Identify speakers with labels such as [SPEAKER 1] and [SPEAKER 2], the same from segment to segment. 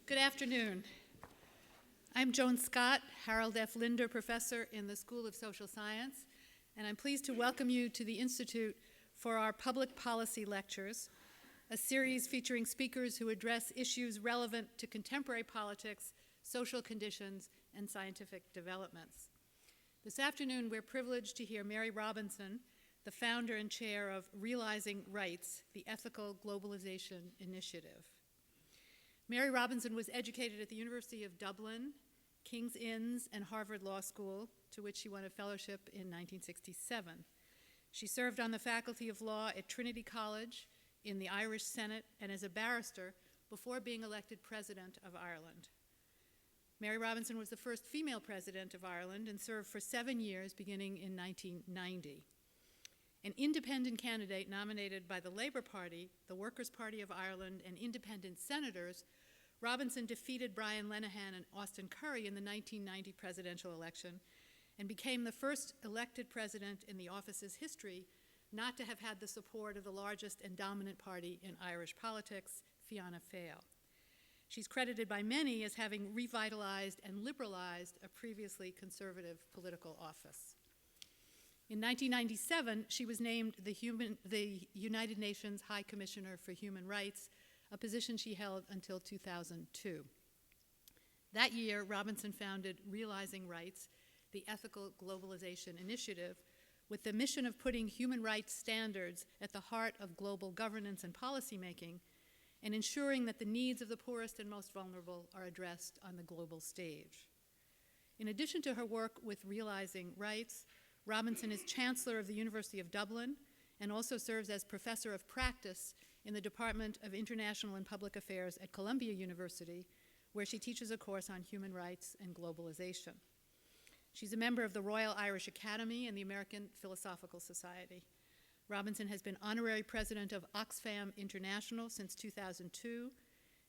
[SPEAKER 1] Good afternoon. I'm Joan Scott, Harold F. Linder Professor in the School of Social Science, and I'm pleased to welcome you to the Institute for our Public Policy Lectures, a series featuring speakers who address issues relevant to contemporary politics, social conditions, and scientific developments. This afternoon, we're privileged to hear Mary Robison, the founder and chair of Realizing Rights, the Ethical Globalization Initiative. Mary Robison was educated at the University of Dublin, King's Inns, and Harvard Law School, to which she won a fellowship in 1967. She served on the faculty of law at Trinity College, in the Irish Senate, and as a barrister before being elected President of Ireland. Mary Robison was the first female president of Ireland and served for 7 years, beginning in 1990. An independent candidate nominated by the Labour Party, the Workers' Party of Ireland, and independent senators, Robison defeated Brian Lenihan and Austin Curry in the 1990 presidential election and became the first elected president in the office's history not to have had the support of the largest and dominant party in Irish politics, Fianna Fáil. She's credited by many as having revitalized and liberalized a previously conservative political office. In 1997, she was named the United Nations High Commissioner for Human Rights, a position she held until 2002. That year, Robison founded Realizing Rights, the Ethical Globalization Initiative, with the mission of putting human rights standards at the heart of global governance and policymaking, and ensuring that the needs of the poorest and most vulnerable are addressed on the global stage. In addition to her work with Realizing Rights, Robison is Chancellor of the University of Dublin and also serves as Professor of Practice in the Department of International and Public Affairs at Columbia University, where she teaches a course on human rights and globalization. She's a member of the Royal Irish Academy and the American Philosophical Society. Robison has been honorary president of Oxfam International since 2002.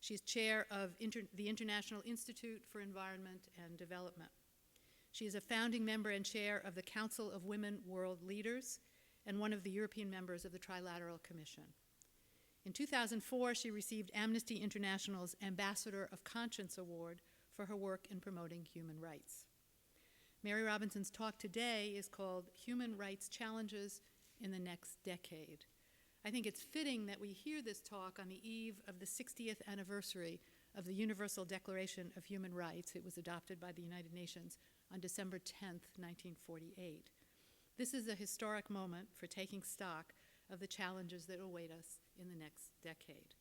[SPEAKER 1] She's chair of the International Institute for Environment and Development. She is a founding member and chair of the Council of Women World Leaders and one of the European members of the Trilateral Commission. In 2004, she received Amnesty International's Ambassador of Conscience Award for her work in promoting human rights. Mary Robison's talk today is called Human Rights Challenges in the Next Decade. I think it's fitting that we hear this talk on the eve of the 60th anniversary of the Universal Declaration of Human Rights. It was adopted by the United Nations on December 10th, 1948. This is a historic moment for taking stock of the challenges that await us in the next decade.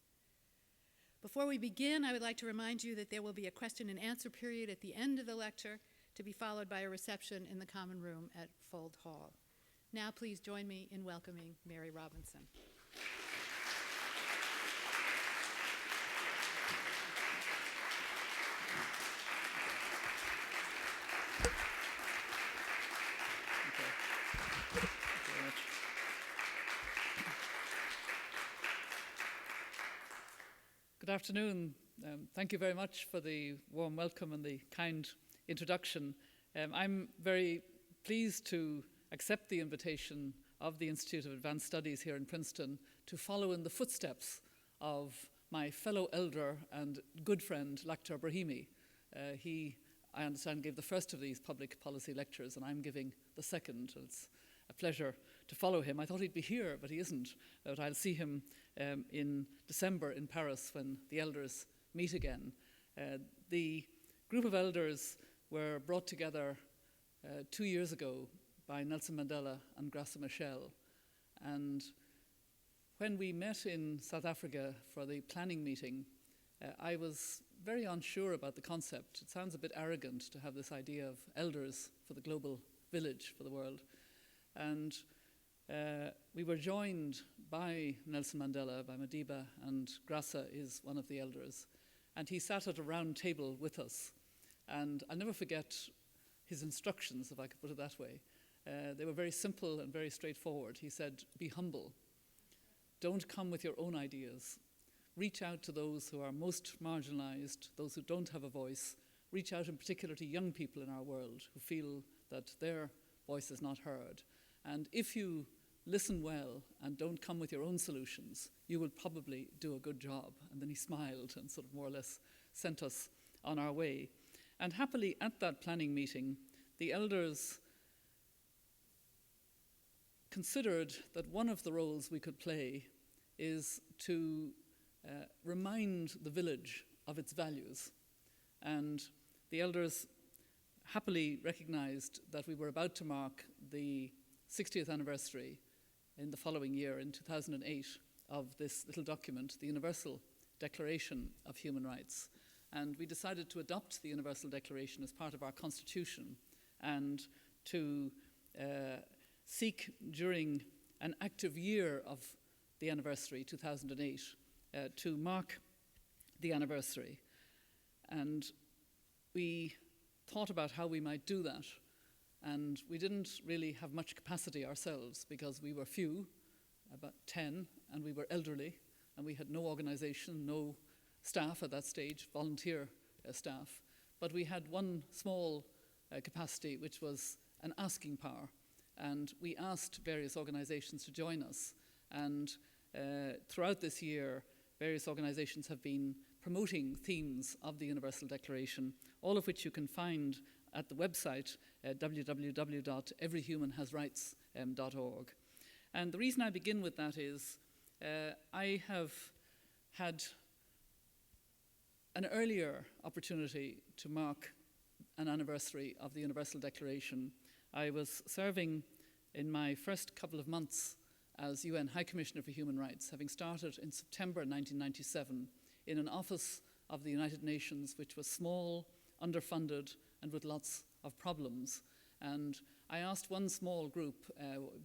[SPEAKER 1] Before we begin, I would like to remind you that there will be a question and answer period at the end of the lecture, to be followed by a reception in the common room at Fold Hall. Now please join me in welcoming Mary Robison.
[SPEAKER 2] Good afternoon. Thank you very much for the warm welcome and the kind introduction. I'm very pleased to accept the invitation of the Institute of Advanced Studies here in Princeton to follow in the footsteps of my fellow elder and good friend, Lakhdar Brahimi. He, I understand, gave the first of these public policy lectures, and I'm giving the second. It's a pleasure to follow him. I thought he'd be here, but he isn't. But I'll see him in December in Paris when the elders meet again. The group of elders were brought together 2 years ago by Nelson Mandela and Graça Machel. And when we met in South Africa for the planning meeting, I was very unsure about the concept. It sounds a bit arrogant to have this idea of elders for the global village, for the world. And we were joined by Nelson Mandela, by Madiba, and Graça is one of the elders. And he sat at a round table with us. And I'll never forget his instructions, if I could put it that way. They were very simple and very straightforward. He said, be humble. Don't come with your own ideas. Reach out to those who are most marginalized, those who don't have a voice. Reach out in particular to young people in our world who feel that their voice is not heard. And if you listen well and don't come with your own solutions, you will probably do a good job. And then he smiled and sort of more or less sent us on our way. And happily, at that planning meeting, the elders considered that one of the roles we could play is to remind the village of its values. And the elders happily recognized that we were about to mark the 60th anniversary in the following year, in 2008, of this little document, the Universal Declaration of Human Rights. And we decided to adopt the Universal Declaration as part of our Constitution and to seek, during an active year of the anniversary, 2008, to mark the anniversary. And we thought about how we might do that. And we didn't really have much capacity ourselves because we were few, about 10, and we were elderly, and we had no organization, no staff at that stage, volunteer staff. But we had one small capacity, which was an asking power. And we asked various organizations to join us. And throughout this year, various organizations have been promoting themes of the Universal Declaration, all of which you can find at the website www.everyhumanhasrights.org. And the reason I begin with that is I have had an earlier opportunity to mark an anniversary of the Universal Declaration. I was serving in my first couple of months as UN High Commissioner for Human Rights, having started in September 1997 in an office of the United Nations, which was small, underfunded, and with lots of problems. And I asked one small group,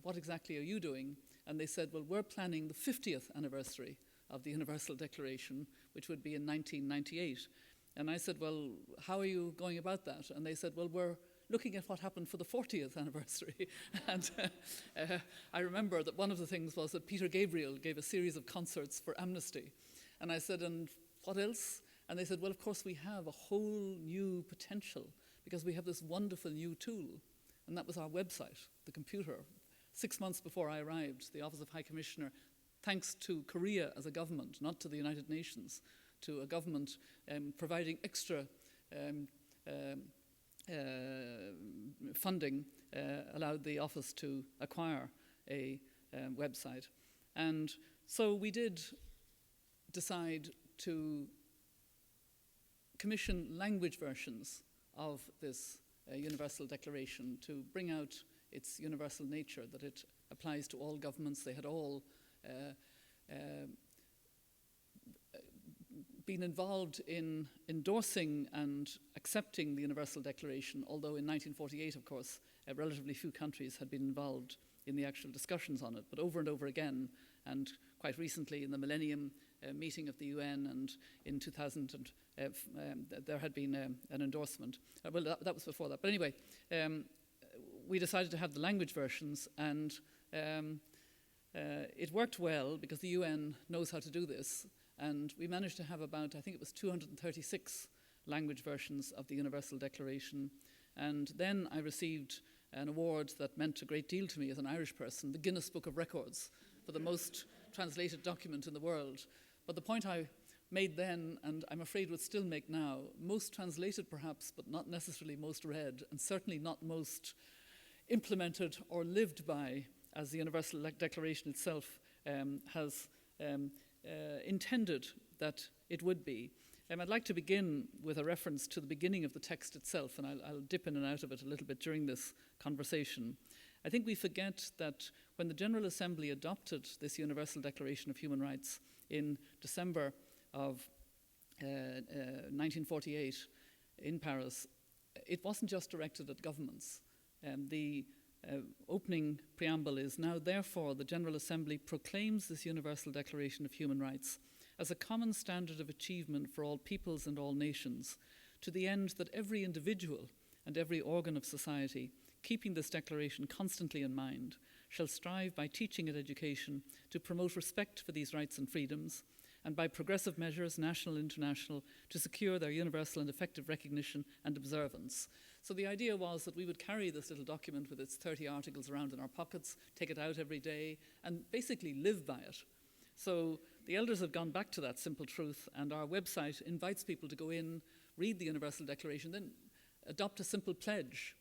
[SPEAKER 2] what exactly are you doing? And they said, well, we're planning the 50th anniversary of the Universal Declaration, which would be in 1998. And I said, well, how are you going about that? And they said, well, we're looking at what happened for the 40th anniversary. And I remember that one of the things was that Peter Gabriel gave a series of concerts for amnesty. And I said, and what else? And they said, well, of course, we have a whole new potential because we have this wonderful new tool. And that was our website, the computer. 6 months before I arrived, the Office of High Commissioner, thanks to Korea as a government, not to the United Nations, to a government providing extra funding, allowed the office to acquire a website. And so we did decide to commission language versions of this Universal Declaration to bring out its universal nature, that it applies to all governments. They had all been involved in endorsing and accepting the Universal Declaration, although in 1948, of course, relatively few countries had been involved in the actual discussions on it. But over and over again, and quite recently in the Millennium meeting of the UN, and in 2000, there had been an endorsement. Well, that was before that. But anyway, we decided to have the language versions, and it worked well because the UN knows how to do this. And we managed to have about, I think it was 236 language versions of the Universal Declaration. And then I received an award that meant a great deal to me as an Irish person, the Guinness Book of Records, for the most translated document in the world. But the point I made then, and I'm afraid would still make now, most translated perhaps, but not necessarily most read, and certainly not most implemented or lived by, as the Universal Declaration itself has intended that it would be. I'd like to begin with a reference to the beginning of the text itself, and I'll dip in and out of it a little bit during this conversation. I think we forget that when the General Assembly adopted this Universal Declaration of Human Rights in December of 1948 in Paris, it wasn't just directed at governments. The opening preamble is, now therefore the General Assembly proclaims this Universal Declaration of Human Rights as a common standard of achievement for all peoples and all nations, to the end that every individual and every organ of society, keeping this declaration constantly in mind, shall strive by teaching and education to promote respect for these rights and freedoms, and by progressive measures, national and international, to secure their universal and effective recognition and observance. So the idea was that we would carry this little document with its 30 articles around in our pockets, take it out every day, and basically live by it. So the elders have gone back to that simple truth, and our website invites people to go in, read the Universal Declaration, then adopt a simple pledge.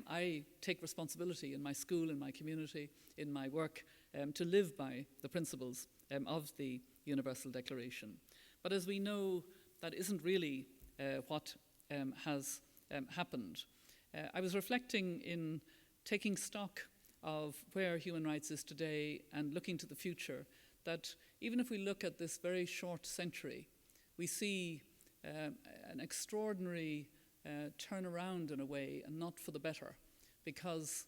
[SPEAKER 2] I take responsibility in my school, in my community, in my work, to live by the principles of the Universal Declaration. But as we know, that isn't really what has happened. I was reflecting in taking stock of where human rights is today and looking to the future, that even if we look at this very short century, we see an extraordinary turnaround in a way, and not for the better, because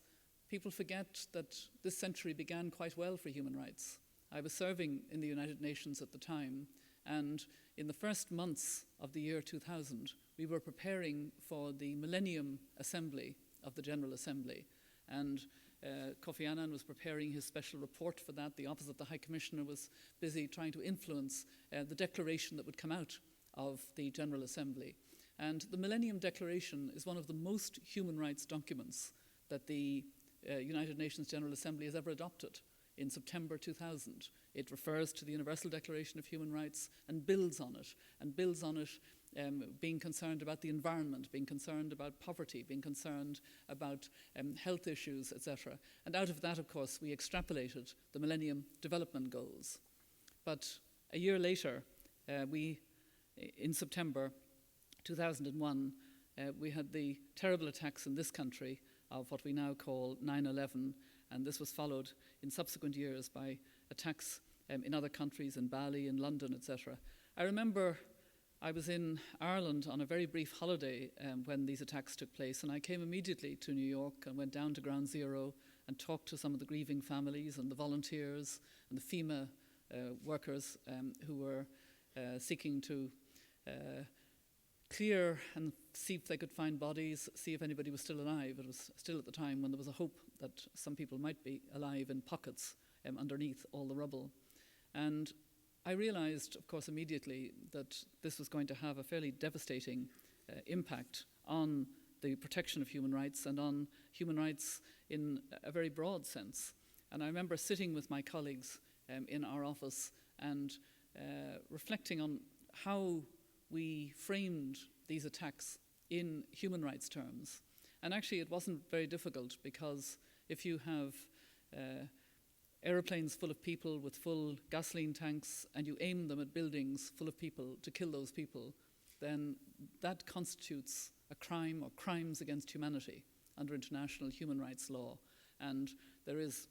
[SPEAKER 2] people forget that this century began quite well for human rights. I was serving in the United Nations at the time, and in the first months of the year 2000, we were preparing for the Millennium Assembly of the General Assembly, and Kofi Annan was preparing his special report for that. The Office of the High Commissioner was busy trying to influence the declaration that would come out of the General Assembly. And the Millennium Declaration is one of the most human rights documents that the United Nations General Assembly has ever adopted. In September 2000, it refers to the Universal Declaration of Human Rights and builds on it, being concerned about the environment, being concerned about poverty, being concerned about health issues, etc. And out of that, of course, we extrapolated the Millennium Development Goals. But a year later, in September 2001, we had the terrible attacks in this country of what we now call 9/11, and this was followed in subsequent years by attacks in other countries, in Bali, in London, etc. I remember I was in Ireland on a very brief holiday when these attacks took place, and I came immediately to New York and went down to Ground Zero and talked to some of the grieving families and the volunteers and the FEMA workers who were seeking to clear and see if they could find bodies, see if anybody was still alive. It was still at the time when there was a hope that some people might be alive in pockets underneath all the rubble. And I realized, of course, immediately that this was going to have a fairly devastating impact on the protection of human rights and on human rights in a very broad sense. And I remember sitting with my colleagues in our office and reflecting on how we framed these attacks in human rights terms. And actually it wasn't very difficult, because if you have aeroplanes full of people with full gasoline tanks and you aim them at buildings full of people to kill those people, then that constitutes a crime or crimes against humanity under international human rights law. And there is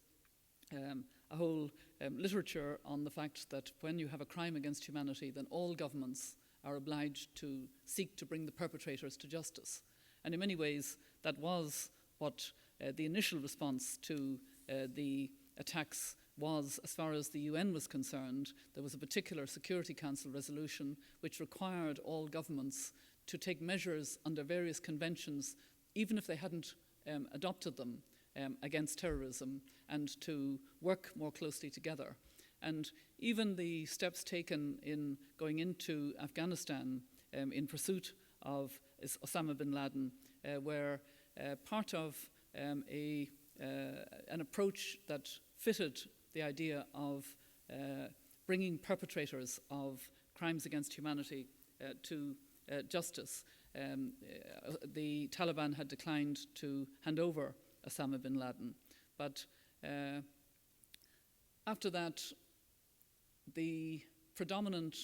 [SPEAKER 2] a whole literature on the fact that when you have a crime against humanity, then all governments are obliged to seek to bring the perpetrators to justice. And in many ways, that was what the initial response to the attacks was. As far as the UN was concerned, there was a particular Security Council resolution which required all governments to take measures under various conventions, even if they hadn't adopted them, against terrorism, and to work more closely together. And even the steps taken in going into Afghanistan in pursuit of Osama bin Laden were part of an approach that fitted the idea of bringing perpetrators of crimes against humanity to justice. The Taliban had declined to hand over Osama bin Laden, but after that, the predominant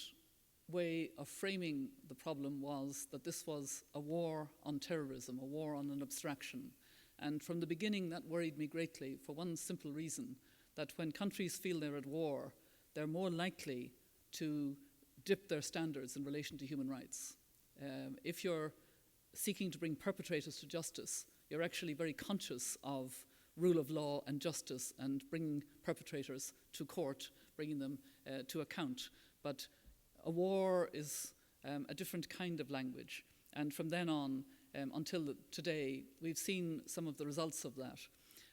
[SPEAKER 2] way of framing the problem was that this was a war on terrorism, a war on an abstraction. And from the beginning, that worried me greatly for one simple reason, that when countries feel they're at war, they're more likely to dip their standards in relation to human rights. If you're seeking to bring perpetrators to justice, you're actually very conscious of rule of law and justice and bringing perpetrators to court, bringing them to account. But a war is a different kind of language. And from then on, until today, we've seen some of the results of that.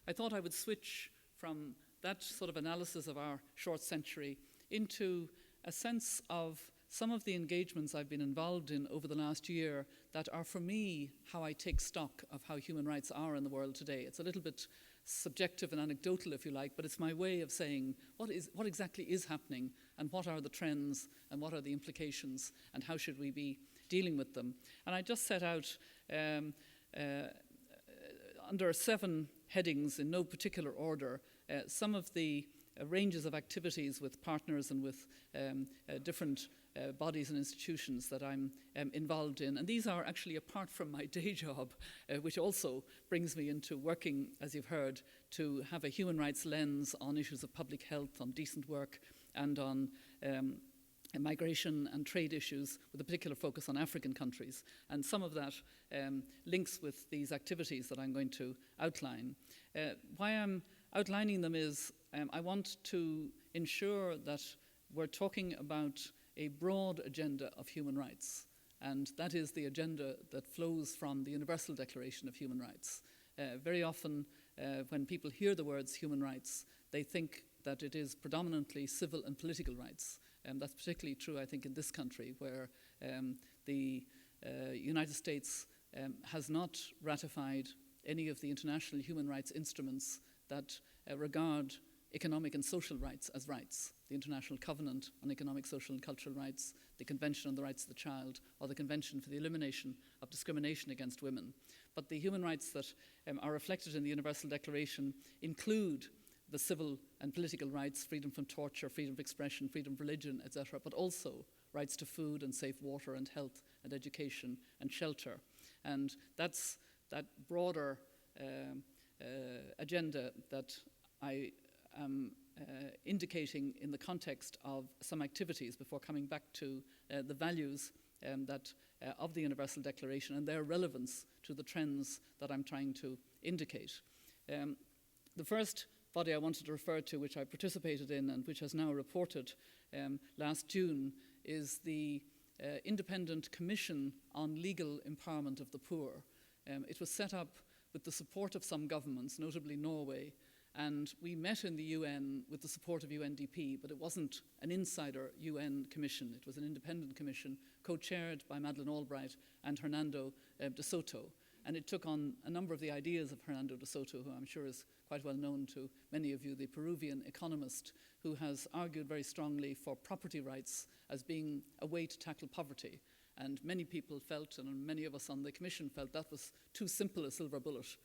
[SPEAKER 2] I thought I would switch from that sort of analysis of our short century into a sense of some of the engagements I've been involved in over the last year that are, for me, how I take stock of how human rights are in the world today. It's a little bit subjective and anecdotal, if you like, but it's my way of saying what exactly is happening and what are the trends and what are the implications and how should we be dealing with them. And I just set out under 7 headings in no particular order some of the ranges of activities with partners and with different bodies and institutions that I'm involved in. And these are actually apart from my day job, which also brings me into working, as you've heard, to have a human rights lens on issues of public health, on decent work, and on migration and trade issues, with a particular focus on African countries. And some of that links with these activities that I'm going to outline. Why I'm outlining them is I want to ensure that we're talking about a broad agenda of human rights, and that is the agenda that flows from the Universal Declaration of Human Rights. Very often, when people hear the words human rights, they think that it is predominantly civil and political rights. That's particularly true, I think, in this country, where the United States has not ratified any of the international human rights instruments that regard economic and social rights as rights. The International Covenant on Economic, Social and Cultural Rights, the Convention on the Rights of the Child, or the Convention for the Elimination of Discrimination Against Women. But the human rights that are reflected in the Universal Declaration include the civil and political rights, freedom from torture, freedom of expression, freedom of religion, etc., but also rights to food and safe water and health and education and shelter. And that's that broader agenda that I am indicating in the context of some activities before coming back to the values of the Universal Declaration and their relevance to the trends that I'm trying to indicate. The first body I wanted to refer to, which I participated in and which has now reported last June, is the Independent Commission on Legal Empowerment of the Poor. It was set up with the support of some governments, notably Norway, and we met in the UN with the support of UNDP, but it wasn't an insider UN commission. It was an independent commission co-chaired by Madeleine Albright and Hernando de Soto. And it took on a number of the ideas of Hernando de Soto, who I'm sure is quite well known to many of you, the Peruvian economist who has argued very strongly for property rights as being a way to tackle poverty. And many people felt, and many of us on the commission felt, that was too simple a silver bullet.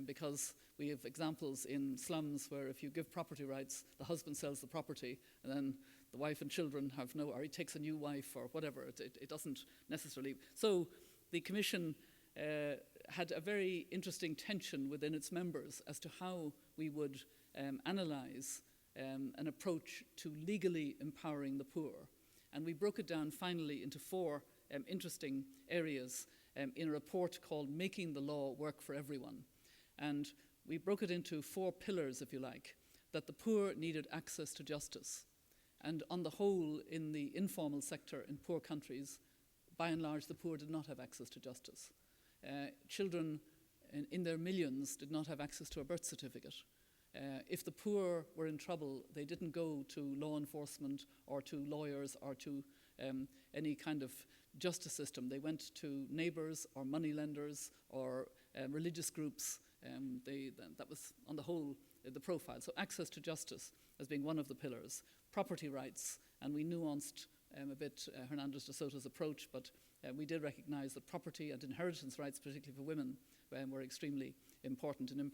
[SPEAKER 2] Because we have examples in slums where if you give property rights, the husband sells the property, and then the wife and children have no, or he takes a new wife or whatever. It doesn't necessarily. So the Commission had a very interesting tension within its members as to how we would analyse an approach to legally empowering the poor. And we broke it down finally into 4 interesting areas in a report called Making the Law Work for Everyone. And we broke it into 4 pillars, if you like, that the poor needed access to justice. And on the whole, in the informal sector in poor countries, by and large, the poor did not have access to justice. Children in their millions did not have access to a birth certificate. If the poor were in trouble, they didn't go to law enforcement or to lawyers or to any kind of justice system. They went to neighbours or moneylenders or religious groups. That was, on the whole, the profile. So access to justice as being one of the pillars. Property rights, and we nuanced a bit Hernandez de Soto's approach, but we did recognise that property and inheritance rights, particularly for women, were extremely important in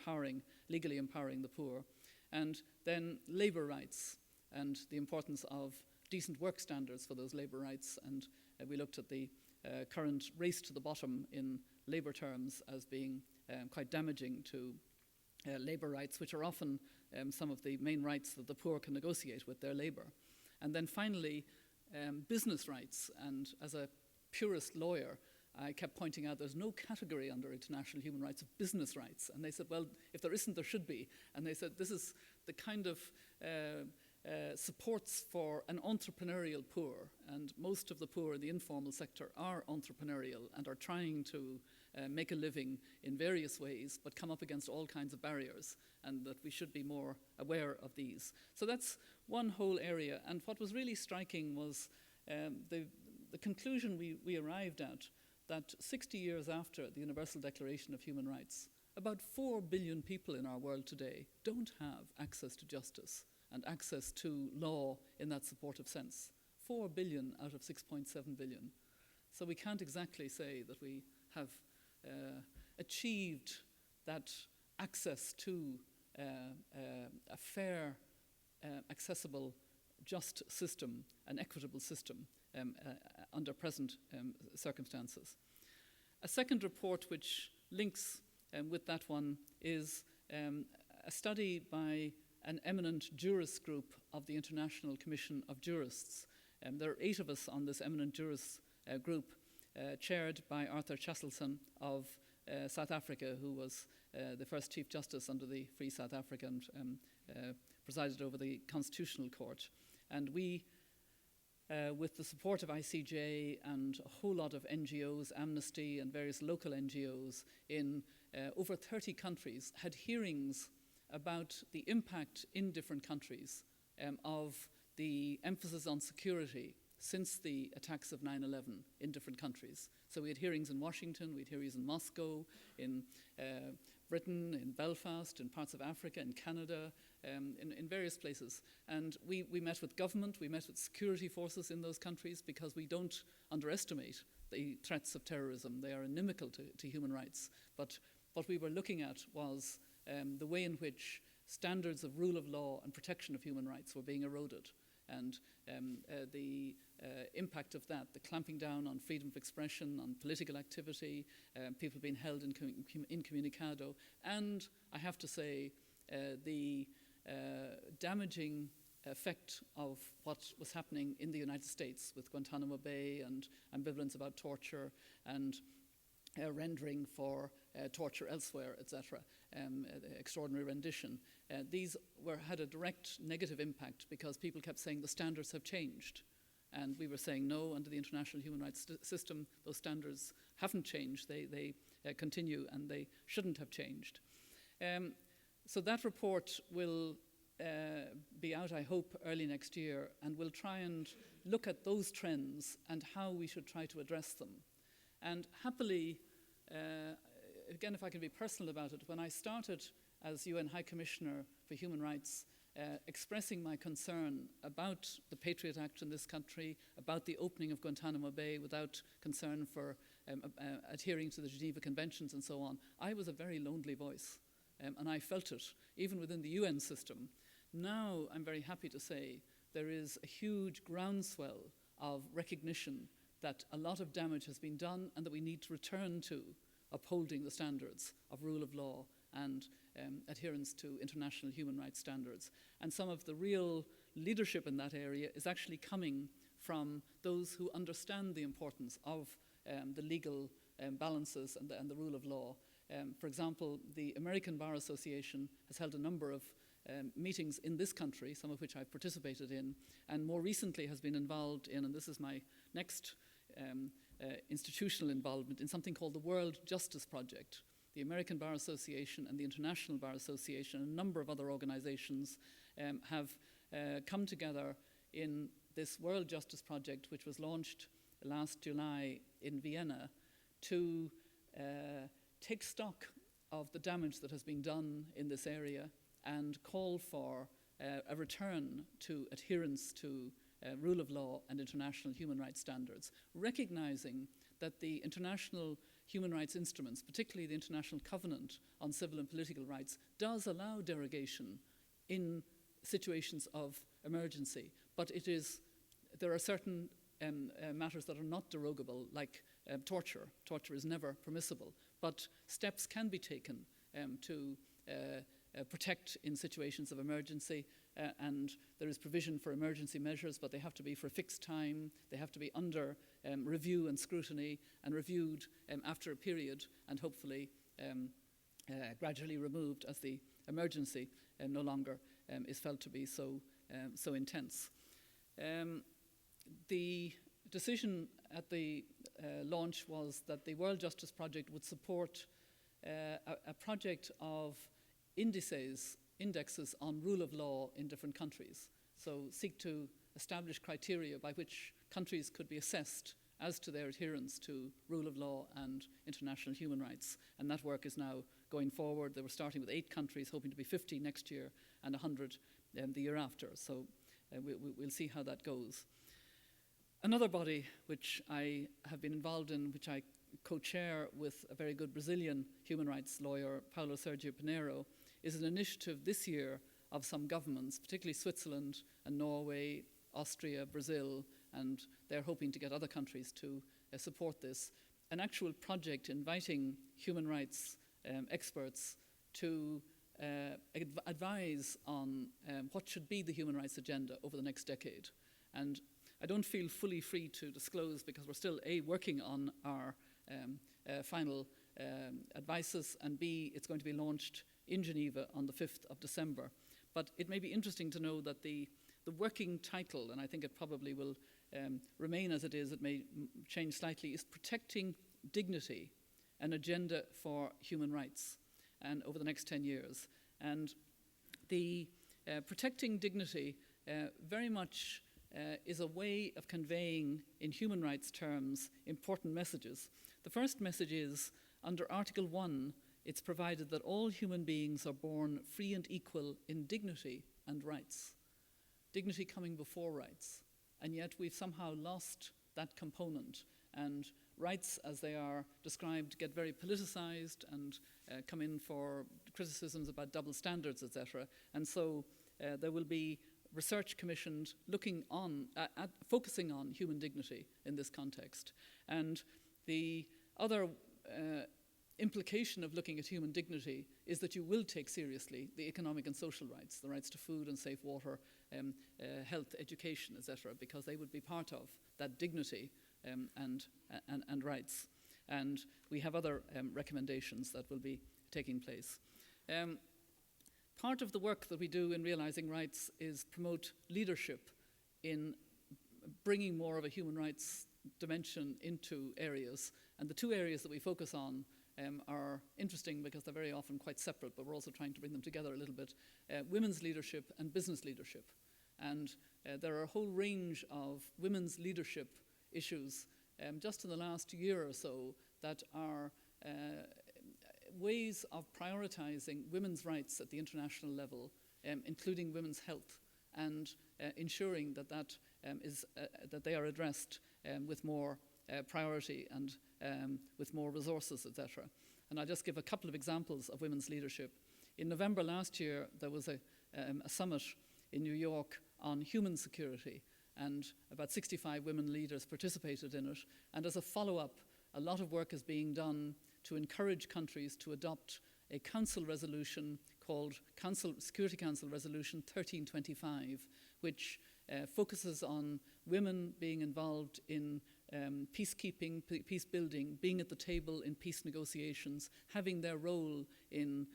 [SPEAKER 2] legally empowering the poor. And then labour rights and the importance of decent work standards for those labour rights. And we looked at the current race to the bottom in labour terms as being quite damaging to labour rights, which are often some of the main rights that the poor can negotiate with their labour. And then finally, business rights. And as a purist lawyer, I kept pointing out there's no category under international human rights of business rights. And they said, well, if there isn't, there should be. And they said this is the kind of supports for an entrepreneurial poor. And most of the poor in the informal sector are entrepreneurial and are trying to make a living in various ways, but come up against all kinds of barriers, and that we should be more aware of these. So that's one whole area. And what was really striking was the conclusion we arrived at that 60 years after the Universal Declaration of Human Rights, about 4 billion people in our world today don't have access to justice and access to law in that supportive sense. 4 billion out of 6.7 billion. So we can't exactly say that we have achieved that access to a fair, accessible, just system, an equitable system under present circumstances. A second report which links with that one is a study by an eminent jurist group of the International Commission of Jurists. There are 8 of us on this eminent jurists group, chaired by Arthur Chasselson of South Africa, who was the first Chief Justice under the Free South Africa and presided over the Constitutional Court. And we, with the support of ICJ and a whole lot of NGOs, Amnesty and various local NGOs in over 30 countries, had hearings about the impact in different countries of the emphasis on security since the attacks of 9/11 in different countries. So we had hearings in Washington, we had hearings in Moscow, in Britain, in Belfast, in parts of Africa, in Canada, in various places. And we met with government, we met with security forces in those countries, because we don't underestimate the threats of terrorism. They are inimical to human rights. But what we were looking at was the way in which standards of rule of law and protection of human rights were being eroded, and the impact of that, the clamping down on freedom of expression, on political activity, people being held incommunicado, and I have to say the damaging effect of what was happening in the United States with Guantanamo Bay and ambivalence about torture and rendering for torture elsewhere, etc., extraordinary rendition. These had a direct negative impact because people kept saying the standards have changed. And we were saying, no, under the international human rights system, those standards haven't changed. They continue, and they shouldn't have changed. So that report will be out, I hope, early next year, and we'll try and look at those trends and how we should try to address them. And happily, again, if I can be personal about it, when I started as UN High Commissioner for Human Rights, expressing my concern about the Patriot Act in this country, about the opening of Guantanamo Bay without concern for adhering to the Geneva Conventions and so on, I was a very lonely voice, and I felt it, even within the UN system. Now I'm very happy to say there is a huge groundswell of recognition that a lot of damage has been done and that we need to return to upholding the standards of rule of law and adherence to international human rights standards. And some of the real leadership in that area is actually coming from those who understand the importance of the legal balances and the rule of law. For example, the American Bar Association has held a number of meetings in this country, some of which I've participated in, and more recently has been involved in, and this is my next institutional involvement, in something called the World Justice Project. The American Bar Association and the International Bar Association and a number of other organizations have come together in this World Justice Project, which was launched last July in Vienna, to take stock of the damage that has been done in this area and call for a return to adherence to rule of law and international human rights standards, recognizing that the international human rights instruments, particularly the International Covenant on Civil and Political Rights, does allow derogation in situations of emergency, but there are certain matters that are not derogable, like torture. Torture is never permissible, but steps can be taken to protect in situations of emergency, and there is provision for emergency measures, but they have to be for a fixed time, they have to be under review and scrutiny, and reviewed after a period, and hopefully gradually removed as the emergency no longer is felt to be so intense. The decision at the launch was that the World Justice Project would support a project of indexes on rule of law in different countries. So seek to establish criteria by which countries could be assessed as to their adherence to rule of law and international human rights. And that work is now going forward. They were starting with 8 countries, hoping to be 50 next year and 100 the year after. So we'll see how that goes. Another body which I have been involved in, which I co-chair with a very good Brazilian human rights lawyer, Paulo Sergio Pinheiro, is an initiative this year of some governments, particularly Switzerland and Norway, Austria, Brazil, and they're hoping to get other countries to support this. An actual project inviting human rights experts to advise on what should be the human rights agenda over the next decade. And I don't feel fully free to disclose because we're still A, working on our final advices, and B, it's going to be launched in Geneva on the 5th of December. But it may be interesting to know that the working title, and I think it probably will remain as it is, it may change slightly, is Protecting Dignity, an Agenda for Human Rights, and over the next 10 years. And the Protecting Dignity very much is a way of conveying, in human rights terms, important messages. The first message is, under Article 1, it's provided that all human beings are born free and equal in dignity and rights. Dignity coming before rights. And yet we've somehow lost that component. And rights, as they are described, get very politicized and come in for criticisms about double standards, etc. And so there will be research commissioned looking on, focusing on human dignity in this context. And the other implication of looking at human dignity is that you will take seriously the economic and social rights, the rights to food and safe water, health, education, etc., because they would be part of that dignity and rights. And we have other recommendations that will be taking place. Part of the work that we do in realizing rights is promote leadership in bringing more of a human rights dimension into areas. And the 2 areas that we focus on are interesting because they're very often quite separate, but we're also trying to bring them together a little bit. Women's leadership and business leadership. And there are a whole range of women's leadership issues just in the last year or so that are ways of prioritizing women's rights at the international level, including women's health, and ensuring that they are addressed with more priority and with more resources, etc. And I'll just give a couple of examples of women's leadership. In November last year, there was a summit in New York on human security, and about 65 women leaders participated in it. And as a follow-up, a lot of work is being done to encourage countries to adopt a council resolution called Security Council Resolution 1325, which focuses on women being involved in peacekeeping, peace building, being at the table in peace negotiations, having their role in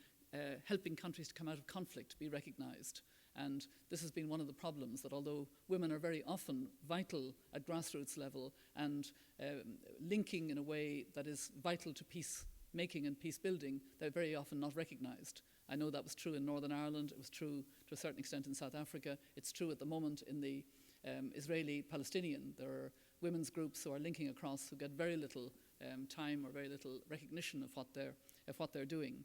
[SPEAKER 2] helping countries to come out of conflict be recognized. And this has been one of the problems, that although women are very often vital at grassroots level and linking in a way that is vital to peace making and peace building, they're very often not recognized. I know that was true in Northern Ireland, it was true to a certain extent in South Africa, it's true at the moment in the Israeli-Palestinian. There are women's groups who are linking across who get very little time or very little recognition of what they're doing.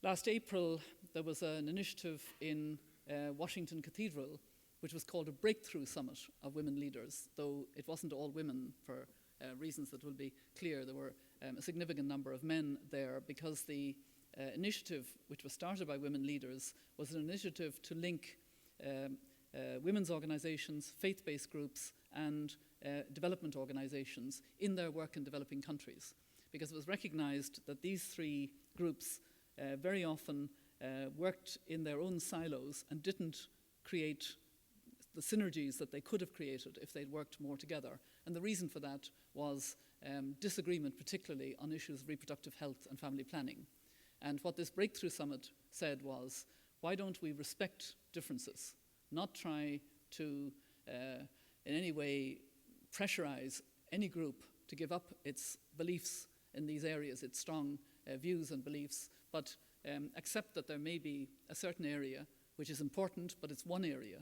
[SPEAKER 2] Last April, there was an initiative in Washington Cathedral, which was called a Breakthrough Summit of Women Leaders, though it wasn't all women for reasons that will be clear. There were a significant number of men there because the initiative, which was started by women leaders, was an initiative to link women's organizations, faith-based groups, and development organizations in their work in developing countries. Because it was recognized that these 3 groups very often worked in their own silos and didn't create the synergies that they could have created if they'd worked more together. And the reason for that was disagreement, particularly on issues of reproductive health and family planning. And what this Breakthrough Summit said was, why don't we respect differences, not try to in any way pressurize any group to give up its beliefs in these areas, its strong views and beliefs, but accept that there may be a certain area which is important, but it's one area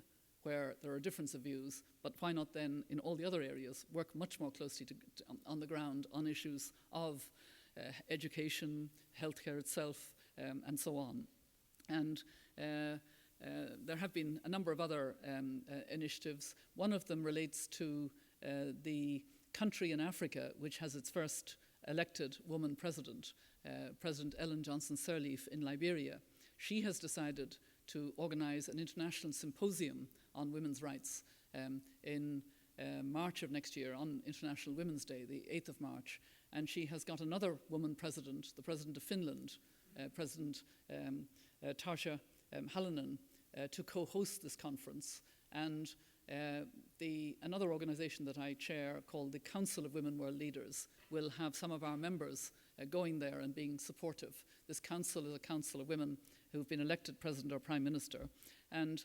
[SPEAKER 2] where there are difference of views, but why not then in all the other areas work much more closely on the ground on issues of education, healthcare itself, and so on. And there have been a number of other initiatives. One of them relates to the country in Africa which has its first elected woman president, President Ellen Johnson Sirleaf in Liberia. She has decided to organize an international symposium on women's rights in March of next year, on International Women's Day, the 8th of March. And she has got another woman president, the President of Finland, President Tarja Halonen, to co-host this conference. And another organization that I chair, called the Council of Women World Leaders, will have some of our members going there and being supportive. This council is a council of women who've been elected president or prime minister, and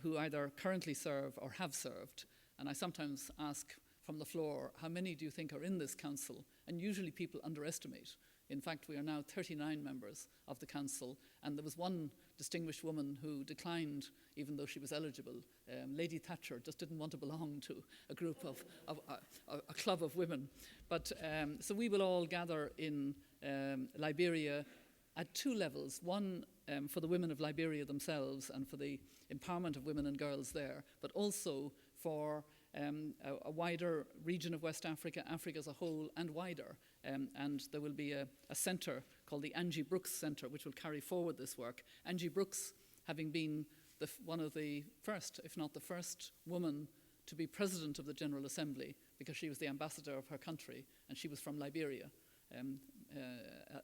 [SPEAKER 2] who either currently serve or have served. And I sometimes ask from the floor, how many do you think are in this council? And usually people underestimate. In fact, we are now 39 members of the council, and there was one distinguished woman who declined, even though she was eligible. Lady Thatcher just didn't want to belong to a group of a club of women. But so we will all gather in Liberia at two levels. One for the women of Liberia themselves and for the empowerment of women and girls there, but also for a wider region of West Africa, Africa as a whole, and wider. And there will be a centre called the Angie Brooks Centre, which will carry forward this work. Angie Brooks, having been one of the first, if not the first, woman to be president of the General Assembly, because she was the ambassador of her country, and she was from Liberia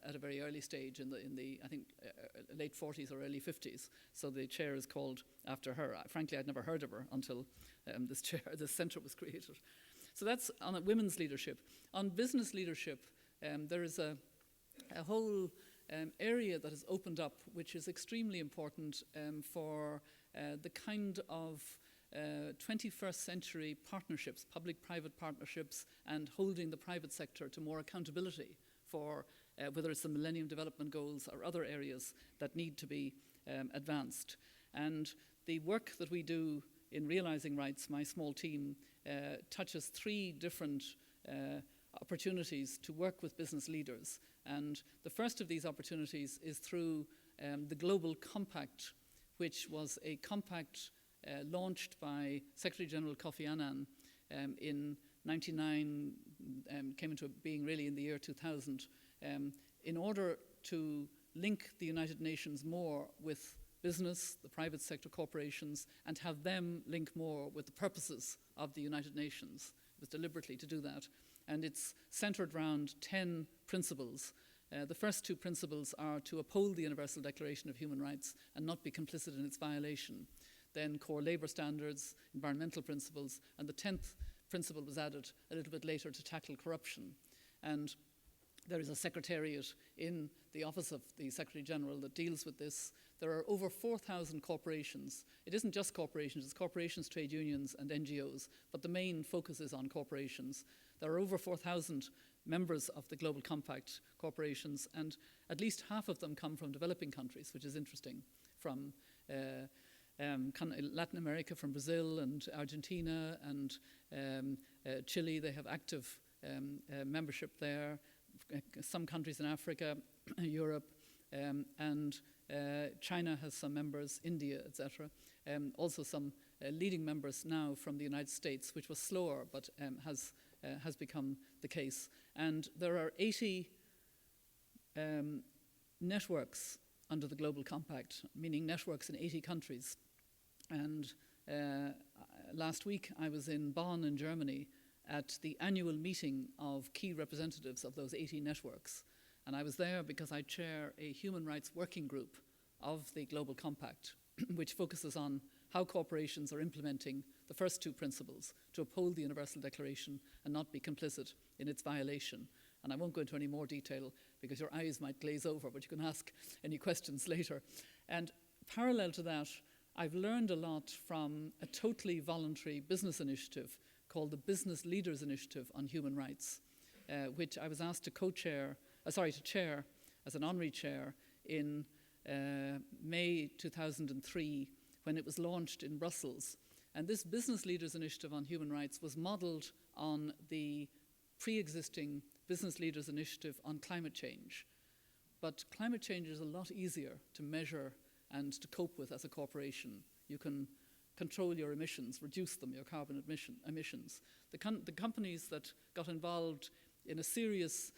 [SPEAKER 2] at a very early stage in the I think, late 40s or early 50s. So the chair is called after her. Frankly, I'd never heard of her until this centre was created. So that's on women's leadership. On business leadership, there is a whole area that has opened up, which is extremely important for the kind of 21st century partnerships, public-private partnerships, and holding the private sector to more accountability for whether it's the Millennium Development Goals or other areas that need to be advanced. And the work that we do in realizing rights, my small team, touches three different opportunities to work with business leaders. And the first of these opportunities is through the Global Compact, which was a compact launched by Secretary General Kofi Annan in 1999, came into being really in the year 2000, in order to link the United Nations more with business, the private sector corporations, and have them link more with the purposes of the United Nations. It was deliberately to do that. And it's centered around 10 principles. The first two principles are to uphold the Universal Declaration of Human Rights and not be complicit in its violation. Then core labor standards, environmental principles, and the 10th principle was added a little bit later to tackle corruption. And there is a secretariat in the office of the Secretary General that deals with this. There are over 4,000 corporations. It isn't just corporations, it's corporations, trade unions, and NGOs, but the main focus is on corporations. There are over 4,000 members of the Global Compact corporations, and at least half of them come from developing countries, which is interesting, from Latin America, from Brazil and Argentina and Chile. They have active membership there. Some countries in Africa, Europe, and China has some members, India, etc. Also some leading members now from the United States, which was slower, but has become the case. And there are 80 networks under the Global Compact, meaning networks in 80 countries. And last week I was in Bonn in Germany at the annual meeting of key representatives of those 80 networks. And I was there because I chair a human rights working group of the Global Compact, which focuses on how corporations are implementing the first two principles, to uphold the Universal Declaration and not be complicit in its violation. And I won't go into any more detail because your eyes might glaze over, but you can ask any questions later. And parallel to that, I've learned a lot from a totally voluntary business initiative called the Business Leaders Initiative on Human Rights, which I was asked to chair as an honorary chair in May 2003, when it was launched in Brussels. And this Business Leaders Initiative on Human Rights was modelled on the pre-existing Business Leaders Initiative on climate change. But climate change is a lot easier to measure and to cope with as a corporation. You can control your emissions, reduce them, your carbon emissions. The companies that got involved in a serious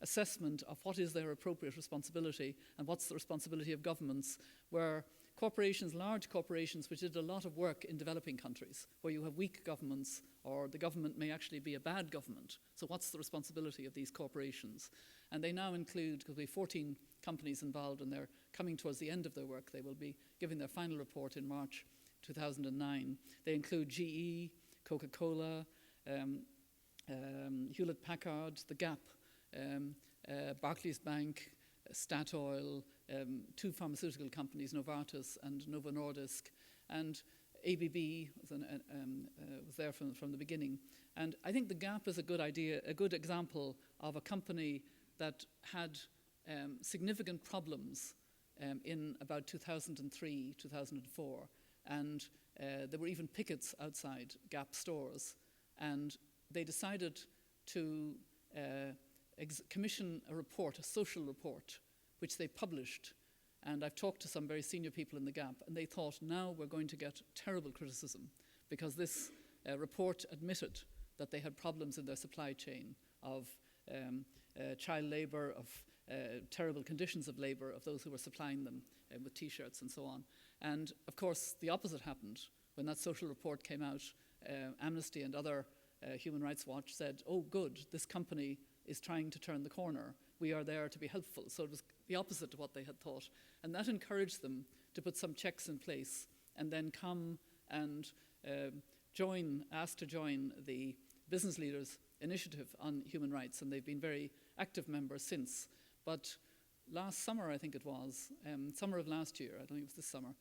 [SPEAKER 2] assessment of what is their appropriate responsibility and what's the responsibility of governments were corporations, large corporations, which did a lot of work in developing countries, where you have weak governments, or the government may actually be a bad government. So what's the responsibility of these corporations? And they now include, because we have 14 companies involved and they're coming towards the end of their work, they will be giving their final report in March 2009. They include GE, Coca-Cola, Hewlett-Packard, The Gap, Barclays Bank, Statoil, 2 pharmaceutical companies, Novartis and Novo Nordisk, and ABB was there from the beginning. And I think The Gap is a good example of a company that had significant problems in about 2003, 2004. And there were even pickets outside Gap stores. And they decided to commission a report, a social report, which they published. And I've talked to some very senior people in the Gap, and they thought, now we're going to get terrible criticism, because this report admitted that they had problems in their supply chain of child labour, of terrible conditions of labour of those who were supplying them with T-shirts and so on. And of course, the opposite happened. When that social report came out, Amnesty and other Human Rights Watch said, oh good, this company is trying to turn the corner. We are there to be helpful. So it was the opposite to what they had thought. And that encouraged them to put some checks in place and then come and ask to join the Business Leaders Initiative on Human Rights. And they've been very active members since. But last summer, I think it was, summer of last year, I don't think it was this summer,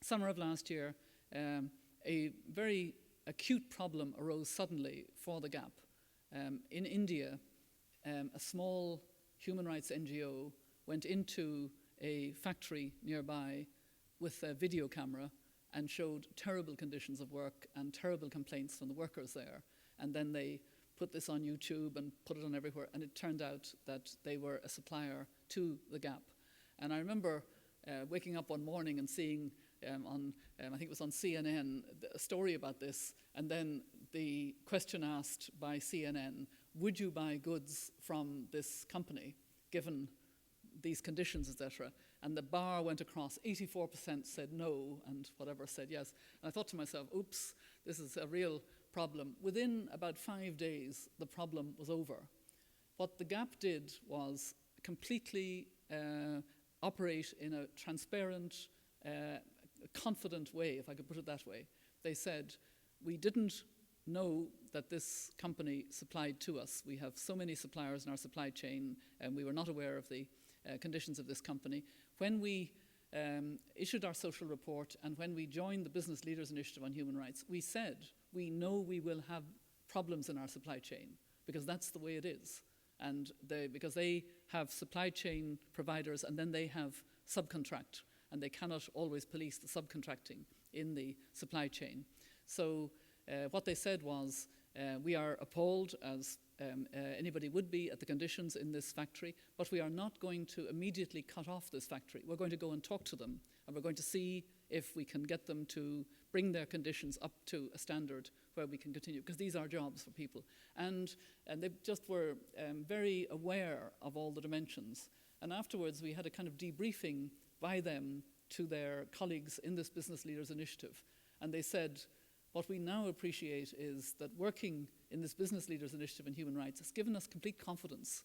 [SPEAKER 2] summer of last year, a very acute problem arose suddenly for the Gap. In India, a small human rights NGO went into a factory nearby with a video camera and showed terrible conditions of work and terrible complaints from the workers there. And then they put this on YouTube and put it on everywhere, and it turned out that they were a supplier to the Gap. And I remember waking up one morning and seeing I think it was on CNN, a story about this, and then the question asked by CNN, would you buy goods from this company, given these conditions, etc.? And the bar went across, 84% said no, and whatever said yes. And I thought to myself, oops, this is a real problem. Within about 5 days, the problem was over. What the Gap did was completely operate in a transparent, confident way, if I could put it that way. They said, we didn't know that this company supplied to us. We have so many suppliers in our supply chain, and we were not aware of the conditions of this company. When we issued our social report and when we joined the Business Leaders Initiative on Human Rights, we said, we know we will have problems in our supply chain, because that's the way it is. And because they have supply chain providers and then they have subcontract, and they cannot always police the subcontracting in the supply chain. So what they said was, we are appalled, as anybody would be, at the conditions in this factory, but we are not going to immediately cut off this factory. We're going to go and talk to them, and we're going to see if we can get them to bring their conditions up to a standard where we can continue, because these are jobs for people. And they just were very aware of all the dimensions. And afterwards, we had a kind of debriefing by them to their colleagues in this Business Leaders Initiative. And they said, what we now appreciate is that working in this Business Leaders Initiative in human rights has given us complete confidence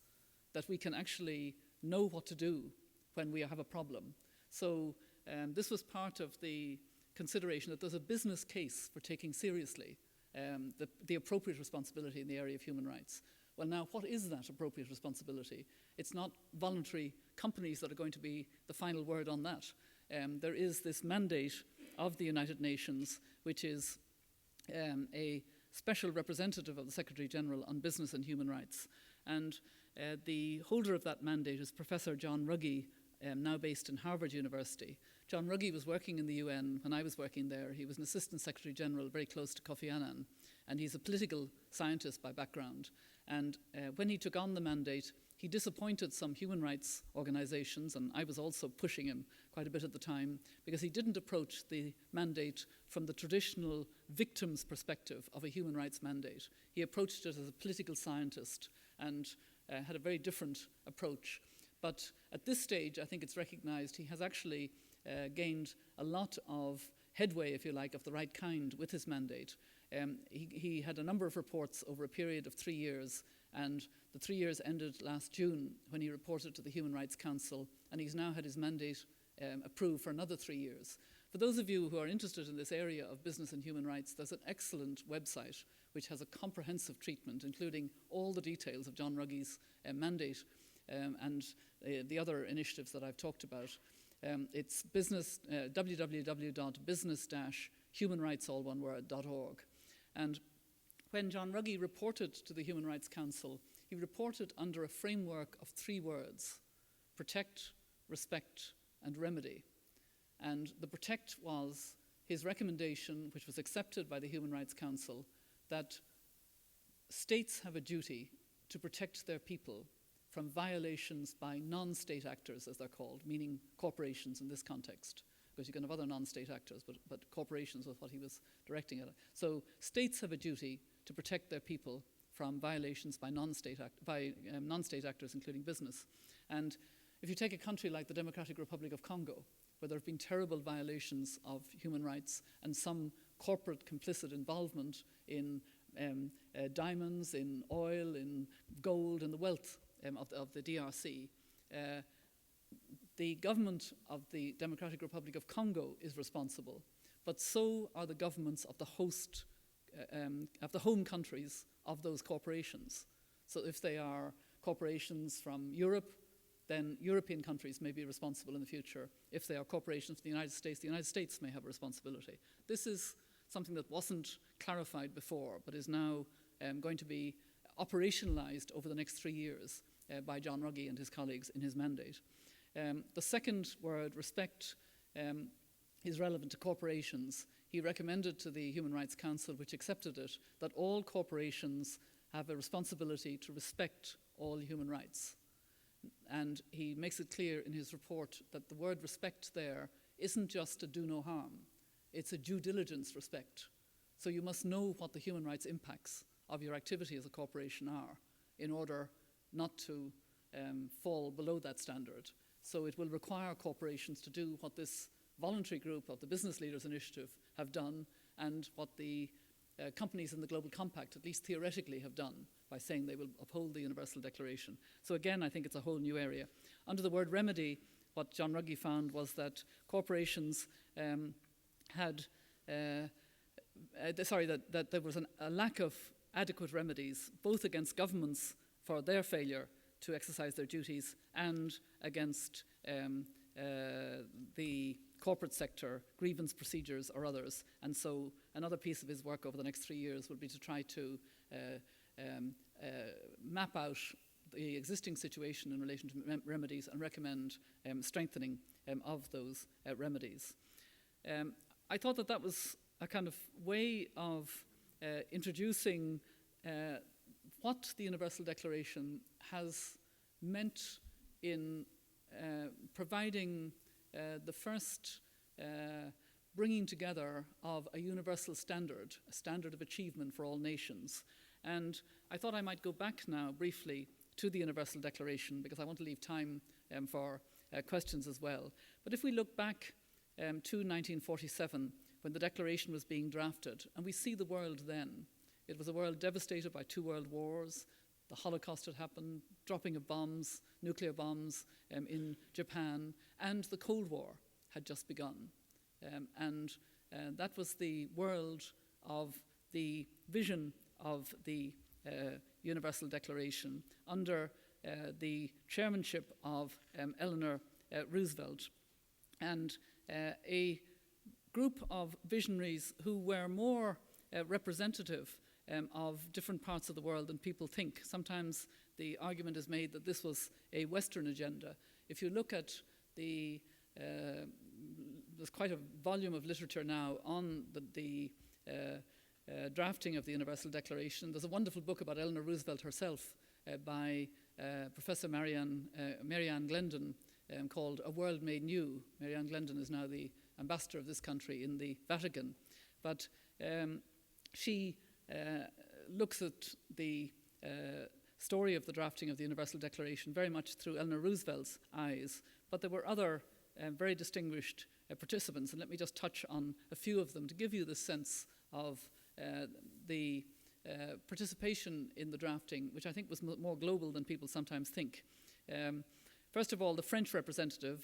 [SPEAKER 2] that we can actually know what to do when we have a problem. So this was part of the consideration that there's a business case for taking seriously the appropriate responsibility in the area of human rights. Well, now, what is that appropriate responsibility? It's not voluntary companies that are going to be the final word on that. There is this mandate of the United Nations, which is a special representative of the Secretary General on Business and Human Rights. And the holder of that mandate is Professor John Ruggie now based in Harvard University. John Ruggie was working in the UN when I was working there. He was an Assistant Secretary General very close to Kofi Annan, and he's a political scientist by background. And when he took on the mandate, he disappointed some human rights organizations, and I was also pushing him quite a bit at the time, because he didn't approach the mandate from the traditional victim's perspective of a human rights mandate. He approached it as a political scientist and had a very different approach. But at this stage, I think it's recognized he has actually gained a lot of headway, if you like, of the right kind with his mandate. He had a number of reports over a period of 3 years, and the 3 years ended last June when he reported to the Human Rights Council, and he's now had his mandate approved for another 3 years. For those of you who are interested in this area of business and human rights, there's an excellent website which has a comprehensive treatment, including all the details of John Ruggie's mandate and the other initiatives that I've talked about. It's www.business-humanrights.org. And when John Ruggie reported to the Human Rights Council, he reported under a framework of 3 words: protect, respect, and remedy. And the protect was his recommendation, which was accepted by the Human Rights Council, that states have a duty to protect their people from violations by non-state actors, as they're called, meaning corporations in this context, because you can have other non-state actors, but corporations was what he was directing at. So states have a duty to protect their people from violations by non-state actors, including business. And if you take a country like the Democratic Republic of Congo, where there have been terrible violations of human rights and some corporate complicit involvement in diamonds, in oil, in gold, and the wealth of the DRC, the government of the Democratic Republic of Congo is responsible, but so are the governments of the host, of the home countries of those corporations. So if they are corporations from Europe, then European countries may be responsible in the future. If they are corporations from the United States may have a responsibility. This is something that wasn't clarified before, but is now going to be operationalized over the next 3 years by John Ruggie and his colleagues in his mandate. The second word, respect, is relevant to corporations. He recommended to the Human Rights Council, which accepted it, that all corporations have a responsibility to respect all human rights. And he makes it clear in his report that the word respect there isn't just a do no harm, it's a due diligence respect. So you must know what the human rights impacts of your activity as a corporation are in order not to fall below that standard. So it will require corporations to do what this voluntary group of the Business Leaders Initiative have done, and what the companies in the Global Compact, at least theoretically, have done by saying they will uphold the Universal Declaration. So again, I think it's a whole new area. Under the word remedy, what John Ruggie found was that corporations that there was a lack of adequate remedies, both against governments for their failure to exercise their duties and against the corporate sector, grievance procedures or others. And so another piece of his work over the next 3 years will be to try to map out the existing situation in relation to remedies and recommend strengthening of those remedies. I thought that was a kind of way of introducing what the Universal Declaration has meant in providing the first bringing together of a universal standard, a standard of achievement for all nations. And I thought I might go back now briefly to the Universal Declaration, because I want to leave time for questions as well. But if we look back to 1947, when the Declaration was being drafted, and we see the world then, it was a world devastated by 2 world wars. The Holocaust had happened, dropping of bombs, nuclear bombs in Japan, and the Cold War had just begun. And that was the world of the vision of the Universal Declaration under the chairmanship of Eleanor Roosevelt, and a group of visionaries who were more representative of different parts of the world than people think. Sometimes the argument is made that this was a Western agenda. If you look at there's quite a volume of literature now on the drafting of the Universal Declaration. There's a wonderful book about Eleanor Roosevelt herself by Professor Marianne Glendon called A World Made New. Marianne Glendon is now the ambassador of this country in the Vatican. But she looks at the story of the drafting of the Universal Declaration very much through Eleanor Roosevelt's eyes. But there were other very distinguished participants, and let me just touch on a few of them to give you the sense of the participation in the drafting, which I think was more global than people sometimes think. First of all, the French representative,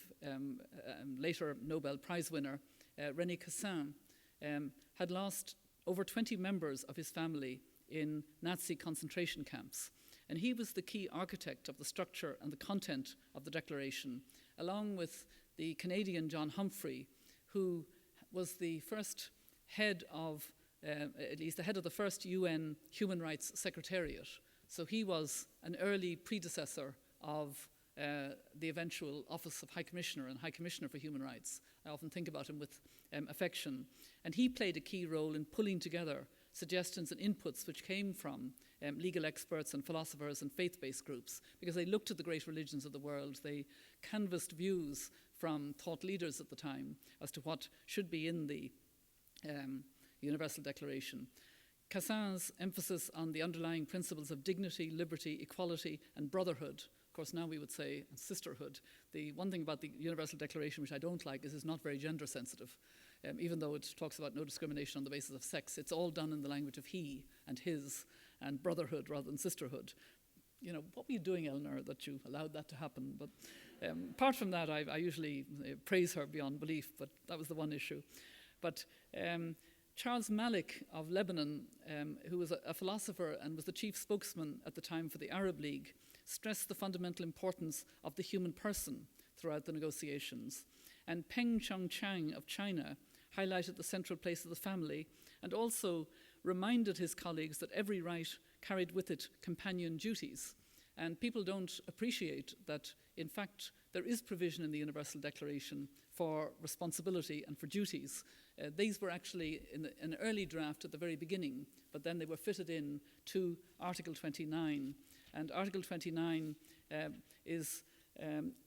[SPEAKER 2] later Nobel Prize winner, René Cassin, had lost over 20 members of his family in Nazi concentration camps. And he was the key architect of the structure and the content of the declaration, along with the Canadian John Humphrey, who was the first head of, at least the head of the first UN Human Rights Secretariat. So he was an early predecessor of the eventual Office of High Commissioner and High Commissioner for Human Rights. I often think about him with affection. And he played a key role in pulling together suggestions and inputs which came from legal experts and philosophers and faith-based groups, because they looked at the great religions of the world. They canvassed views from thought leaders at the time as to what should be in the Universal Declaration. Cassin's emphasis on the underlying principles of dignity, liberty, equality, and brotherhood. Of course, now we would say sisterhood. The one thing about the Universal Declaration which I don't like is it's not very gender sensitive. Even though it talks about no discrimination on the basis of sex, it's all done in the language of he and his and brotherhood rather than sisterhood. You know, what were you doing, Eleanor, that you allowed that to happen? But apart from that, I usually praise her beyond belief, but that was the one issue. But Charles Malik of Lebanon, who was a philosopher and was the chief spokesman at the time for the Arab League, stressed the fundamental importance of the human person throughout the negotiations. And Peng Chongchang of China highlighted the central place of the family and also reminded his colleagues that every right carried with it companion duties. And people don't appreciate that, in fact, there is provision in the Universal Declaration for responsibility and for duties. These were actually in an early draft at the very beginning, but then they were fitted in to Article 29. And Article 29 is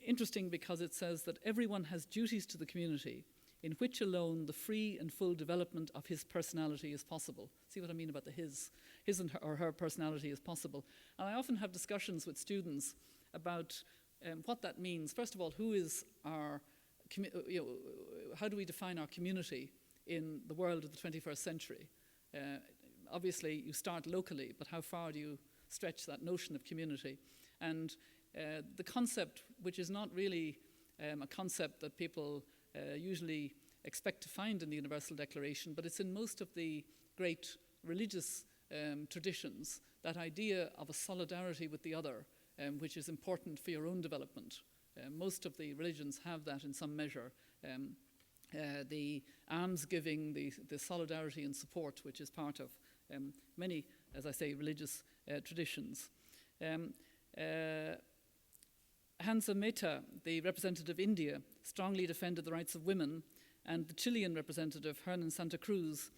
[SPEAKER 2] interesting because it says that everyone has duties to the community in which alone the free and full development of his personality is possible. See what I mean about the his and her, or her personality is possible. And I often have discussions with students about what that means. First of all, who is our, how do we define our community in the world of the 21st century? Obviously, you start locally, but how far do you stretch that notion of community? And the concept, which is not really a concept that people usually expect to find in the Universal Declaration, but it's in most of the great religious traditions, that idea of a solidarity with the other, which is important for your own development. Most of the religions have that in some measure. The alms giving, the solidarity and support, which is part of many, as I say, religious traditions. Hansa Mehta, the representative of India, strongly defended the rights of women, and the Chilean representative, Hernan Santa Cruz,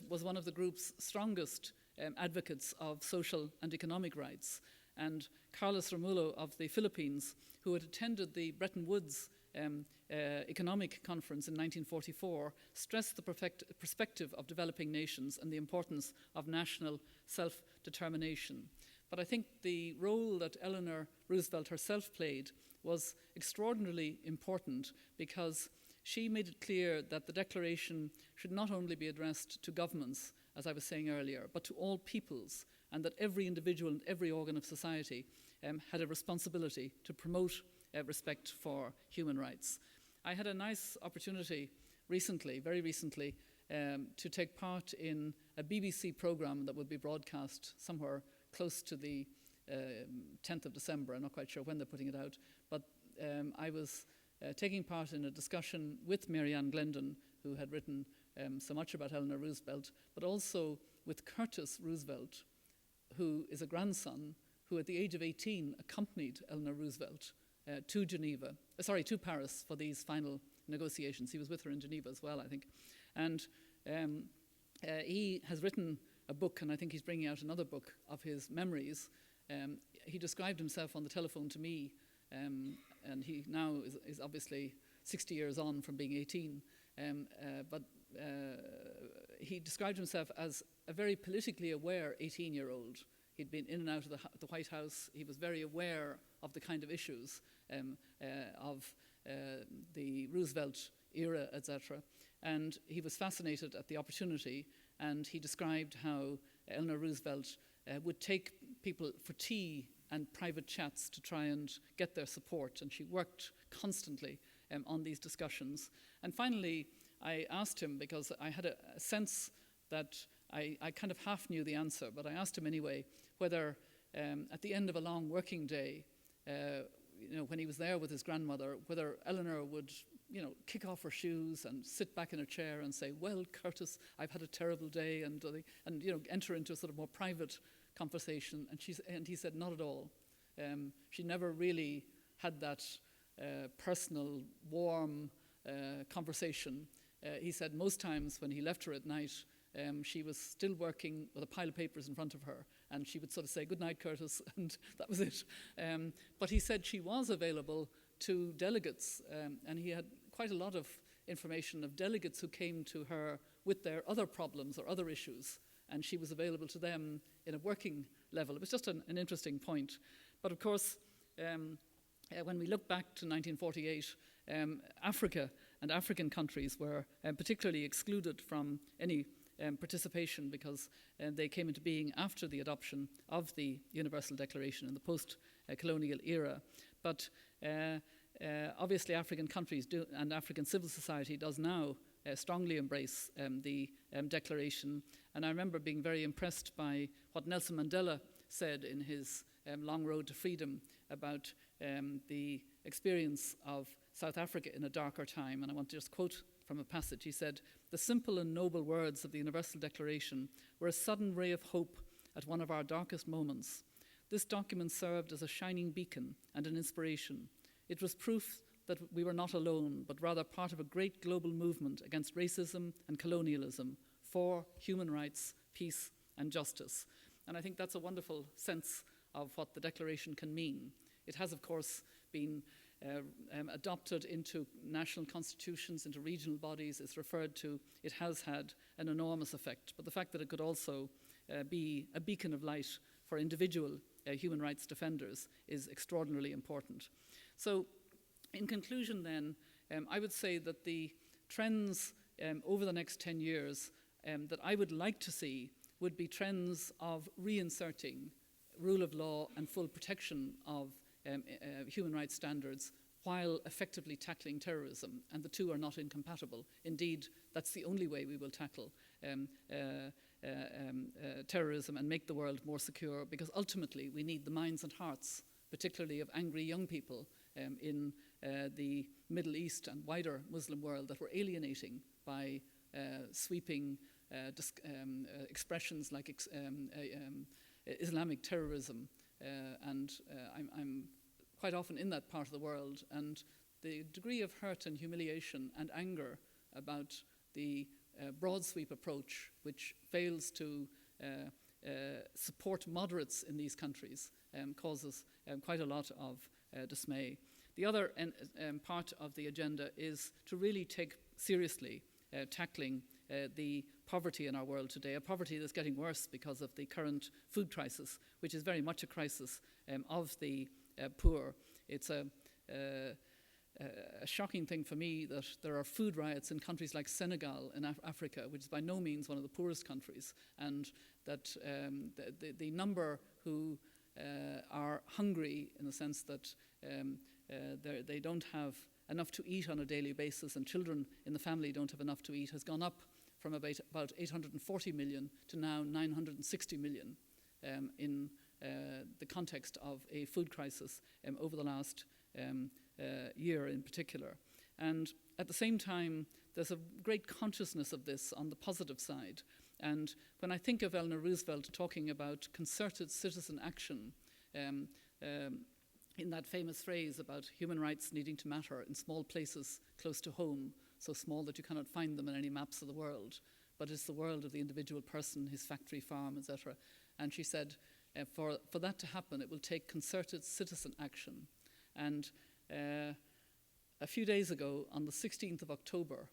[SPEAKER 2] was one of the group's strongest advocates of social and economic rights. And Carlos Romulo of the Philippines, who had attended the Bretton Woods economic conference in 1944, stressed the perspective of developing nations and the importance of national self-determination. But I think the role that Eleanor Roosevelt herself played was extraordinarily important, because she made it clear that the declaration should not only be addressed to governments, as I was saying earlier, but to all peoples, and that every individual and every organ of society had a responsibility to promote respect for human rights. I had a nice opportunity recently, very recently, to take part in a BBC programme that would be broadcast somewhere close to the 10th of December. I'm not quite sure when they're putting it out, but I was taking part in a discussion with Marianne Glendon, who had written so much about Eleanor Roosevelt, but also with Curtis Roosevelt, who is a grandson who at the age of 18 accompanied Eleanor Roosevelt to Paris for these final negotiations. He was with her in Geneva as well, I think. And he has written a book, and I think he's bringing out another book of his memories. He described himself on the telephone to me, and he now is obviously 60 years on from being 18, but he described himself as a very politically aware 18-year-old. He'd been in and out of the White House. He was very aware of the kind of issues of the Roosevelt era, etc. And he was fascinated at the opportunity, and he described how Eleanor Roosevelt would take people for tea and private chats to try and get their support, and she worked constantly on these discussions. And finally, I asked him, because I had a sense that I kind of half knew the answer, but I asked him anyway, whether at the end of a long working day, when he was there with his grandmother, whether Eleanor would, kick off her shoes and sit back in a chair and say, "Well, Curtis, I've had a terrible day," and enter into a sort of more private conversation. And he said, not at all. She never really had that personal, warm conversation. He said most times when he left her at night, she was still working with a pile of papers in front of her, and she would sort of say, "Good night, Curtis," and that was it. But he said she was available to delegates, and he had quite a lot of information of delegates who came to her with their other problems or other issues, and she was available to them in a working level. It was just an interesting point. But of course, when we look back to 1948, Africa and African countries were particularly excluded from any participation, because they came into being after the adoption of the Universal Declaration in the post-colonial era. But obviously African countries and African civil society does now strongly embrace the Declaration. And I remember being very impressed by what Nelson Mandela said in his Long Road to Freedom about the experience of South Africa in a darker time. And I want to just quote from a passage. He said, "The simple and noble words of the Universal Declaration were a sudden ray of hope at one of our darkest moments. This document served as a shining beacon and an inspiration. It was proof that we were not alone, but rather part of a great global movement against racism and colonialism, for human rights, peace, and justice." And I think that's a wonderful sense of what the Declaration can mean. It has, of course, been adopted into national constitutions, into regional bodies. It's referred to. It has had an enormous effect. But the fact that it could also be a beacon of light for individual human rights defenders is extraordinarily important. So, in conclusion then, I would say that the trends over the next 10 years that I would like to see would be trends of reinserting rule of law and full protection of human rights standards while effectively tackling terrorism, and the two are not incompatible. Indeed, that's the only way we will tackle terrorism and make the world more secure, because ultimately we need the minds and hearts, particularly of angry young people in the Middle East and wider Muslim world, that we're alienating by sweeping expressions like Islamic terrorism. And I'm quite often in that part of the world, and the degree of hurt and humiliation and anger about the broad sweep approach, which fails to support moderates in these countries, causes quite a lot of dismay. The other part of the agenda is to really take seriously tackling the poverty in our world today, a poverty that's getting worse because of the current food crisis, which is very much a crisis of the poor. It's a shocking thing for me that there are food riots in countries like Senegal in Africa, which is by no means one of the poorest countries, and that the number who are hungry, in the sense that they don't have enough to eat on a daily basis, and children in the family don't have enough to eat, has gone up from about 840 million to now 960 million in the context of a food crisis over the last year in particular. And at the same time, there's a great consciousness of this on the positive side. And when I think of Eleanor Roosevelt talking about concerted citizen action, in that famous phrase about human rights needing to matter in small places close to home, so small that you cannot find them in any maps of the world, but it's the world of the individual person, his factory, farm, etc. And she said, for that to happen, it will take concerted citizen action. And a few days ago, on the 16th of October,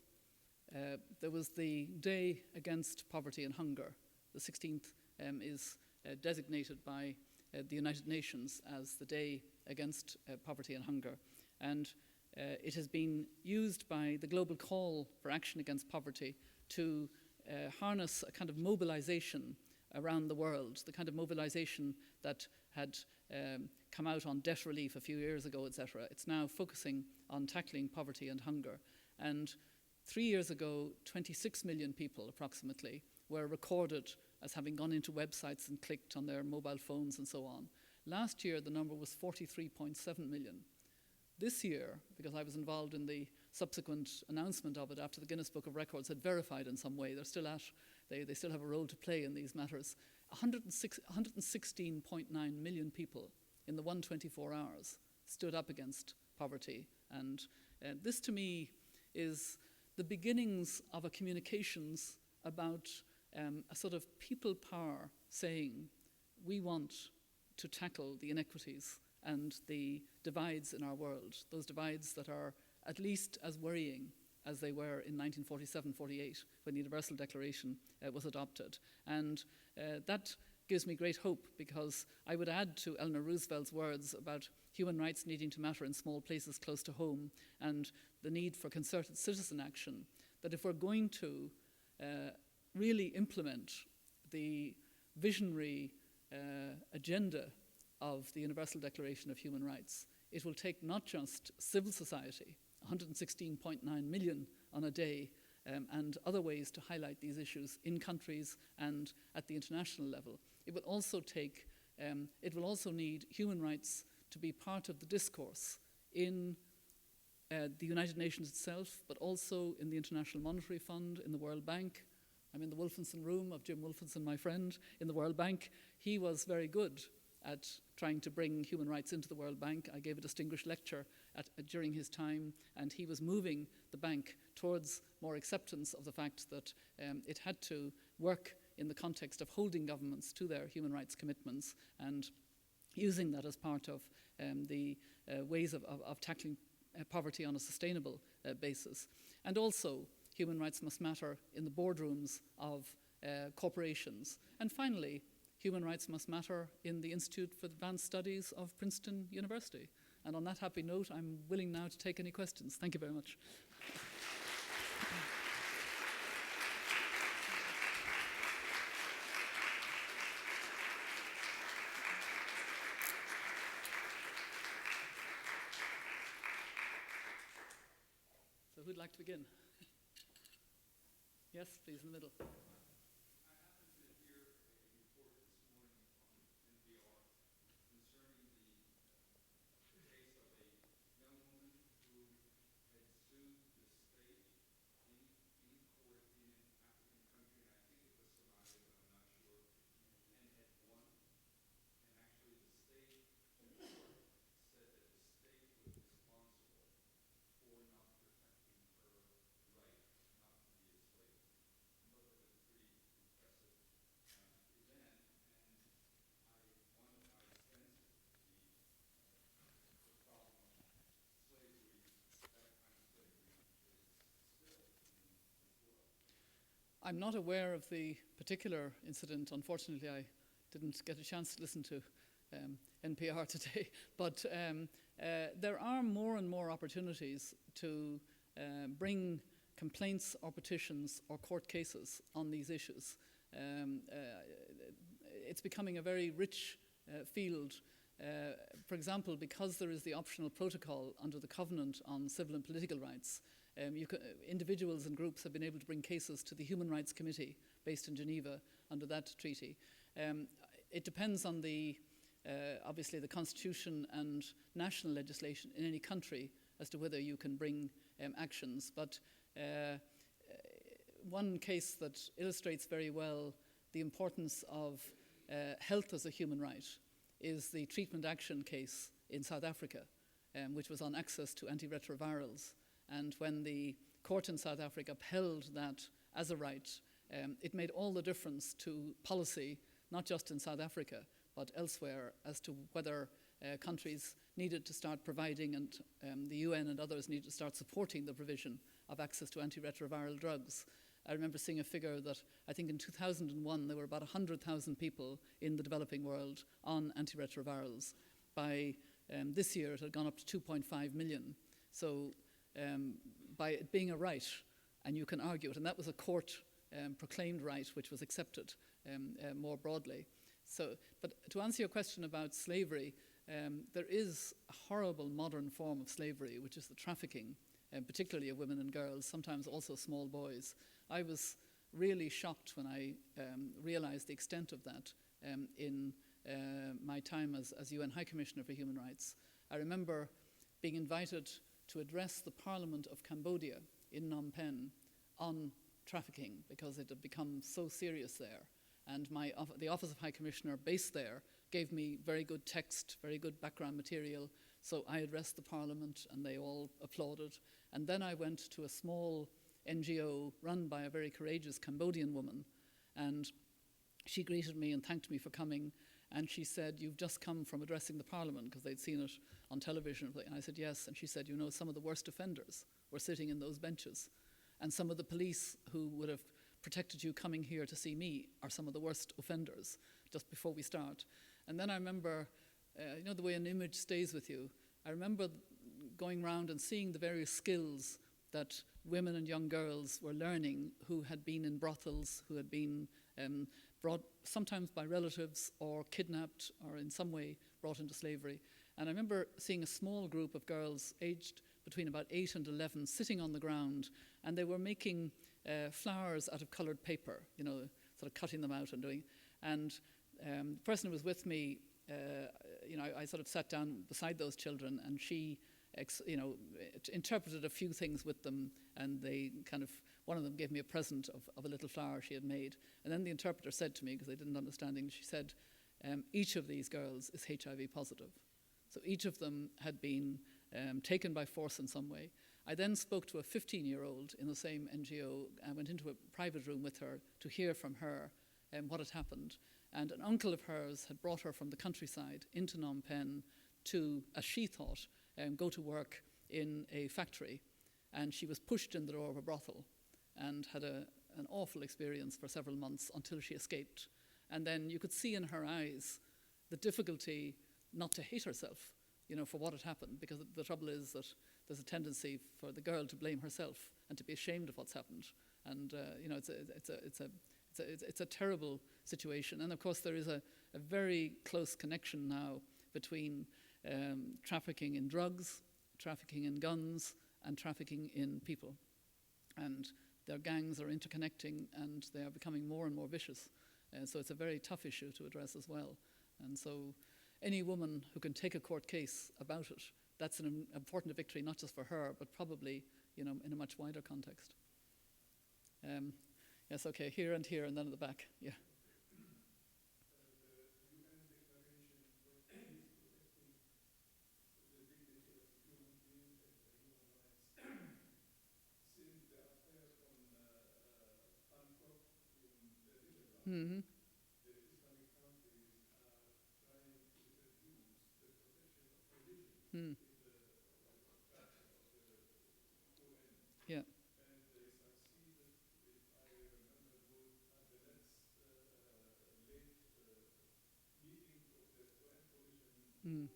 [SPEAKER 2] there was the Day Against Poverty and Hunger. The 16th is designated by the United Nations as the Day Against Poverty and Hunger. And it has been used by the global call for action against poverty to harness a kind of mobilization around the world, the kind of mobilization that had come out on debt relief a few years ago, etc. It's now focusing on tackling poverty and hunger. And 3 years ago, 26 million people approximately were recorded as having gone into websites and clicked on their mobile phones and so on. Last year, the number was 43.7 million. This year, because I was involved in the subsequent announcement of it after the Guinness Book of Records had verified in some way, they're still they still have a role to play in these matters, 116.9 million people in the 124 hours stood up against poverty. And this to me is the beginnings of a communications about a sort of people power saying, we want to tackle the inequities and the divides in our world, those divides that are at least as worrying as they were in 1947-48 when the Universal Declaration was adopted. And that gives me great hope, because I would add to Eleanor Roosevelt's words about human rights needing to matter in small places close to home and the need for concerted citizen action, that if we're going to really implement the visionary agenda of the Universal Declaration of Human Rights, it will take not just civil society, 116.9 million on a day, and other ways to highlight these issues in countries and at the international level. It will also need human rights to be part of the discourse in the United Nations itself, but also in the International Monetary Fund, in the World Bank. I'm in the Wolfenson room of Jim Wolfenson, my friend, in the World Bank. He was very good at trying to bring human rights into the World Bank. I gave a distinguished lecture during his time, and he was moving the bank towards more acceptance of the fact that it had to work in the context of holding governments to their human rights commitments and using that as part of the ways of tackling poverty on a sustainable basis. And also, human rights must matter in the boardrooms of corporations. And finally, human rights must matter in the Institute for Advanced Studies of Princeton University. And on that happy note, I'm willing now to take any questions. Thank you very much. So who'd like to begin? Yes, please, in the middle. I'm not aware of the particular incident. Unfortunately, I didn't get a chance to listen to NPR today. But there are more and more opportunities to bring complaints or petitions or court cases on these issues. It's becoming a very rich field. For example, because there is the optional protocol under the Covenant on Civil and Political Rights, individuals and groups have been able to bring cases to the Human Rights Committee based in Geneva under that treaty. It depends on obviously the constitution and national legislation in any country as to whether you can bring actions. But one case that illustrates very well the importance of health as a human right is the treatment action case in South Africa, which was on access to antiretrovirals. And when the court in South Africa upheld that as a right, it made all the difference to policy, not just in South Africa, but elsewhere, as to whether countries needed to start providing, and the UN and others needed to start supporting the provision of access to antiretroviral drugs. I remember seeing a figure that I think in 2001 there were about 100,000 people in the developing world on antiretrovirals. By this year it had gone up to 2.5 million. So by it being a right, and you can argue it, and that was a court proclaimed right which was accepted more broadly. So, but to answer your question about slavery, there is a horrible modern form of slavery, which is the trafficking, particularly of women and girls, sometimes also small boys. I was really shocked when I realized the extent of that in my time as UN High Commissioner for Human Rights. I remember being invited to address the Parliament of Cambodia in Phnom Penh on trafficking, because it had become so serious there. And the Office of High Commissioner based there gave me very good text, very good background material. So I addressed the Parliament and they all applauded. And then I went to a small NGO run by a very courageous Cambodian woman. And she greeted me and thanked me for coming. And she said, "You've just come from addressing the Parliament," because they'd seen it on television. And I said, "Yes." And she said, "You know, some of the worst offenders were sitting in those benches. And some of the police who would have protected you coming here to see me are some of the worst offenders," just before we start. And then I remember, you know, the way an image stays with you. I remember going around and seeing the various skills that women and young girls were learning who had been in brothels, who had been brought sometimes by relatives or kidnapped or in some way brought into slavery. And I remember seeing a small group of girls aged between about 8 and 11 sitting on the ground, and they were making flowers out of coloured paper, you know, sort of cutting them out and doing. And the person who was with me, you know, I sort of sat down beside those children, and she, you know, interpreted a few things with them, and they kind of, one of them gave me a present of a little flower she had made. And then the interpreter said to me, because they didn't understand English, she said, "Each of these girls is HIV positive." So each of them had been taken by force in some way. I then spoke to a 15-year-old in the same NGO. I went into a private room with her to hear from her what had happened. And an uncle of hers had brought her from the countryside into Phnom Penh to, as she thought, go to work in a factory. And she was pushed in the door of a brothel and had an awful experience for several months until she escaped. And then you could see in her eyes the difficulty not to hate herself, you know, for what had happened, because the trouble is that there's a tendency for the girl to blame herself and to be ashamed of what's happened. And you know, it's a terrible situation. And of course, there is a very close connection now between trafficking in drugs, trafficking in guns, and trafficking in people. And their gangs are interconnecting, and they are becoming more and more vicious. So it's a very tough issue to address as well. And so any woman who can take a court case about it, that's an important victory, not just for her, but probably, you know, in a much wider context. Yes, okay, here, and then at the back, yeah. Mm-hmm. Mm. Yeah. Mm.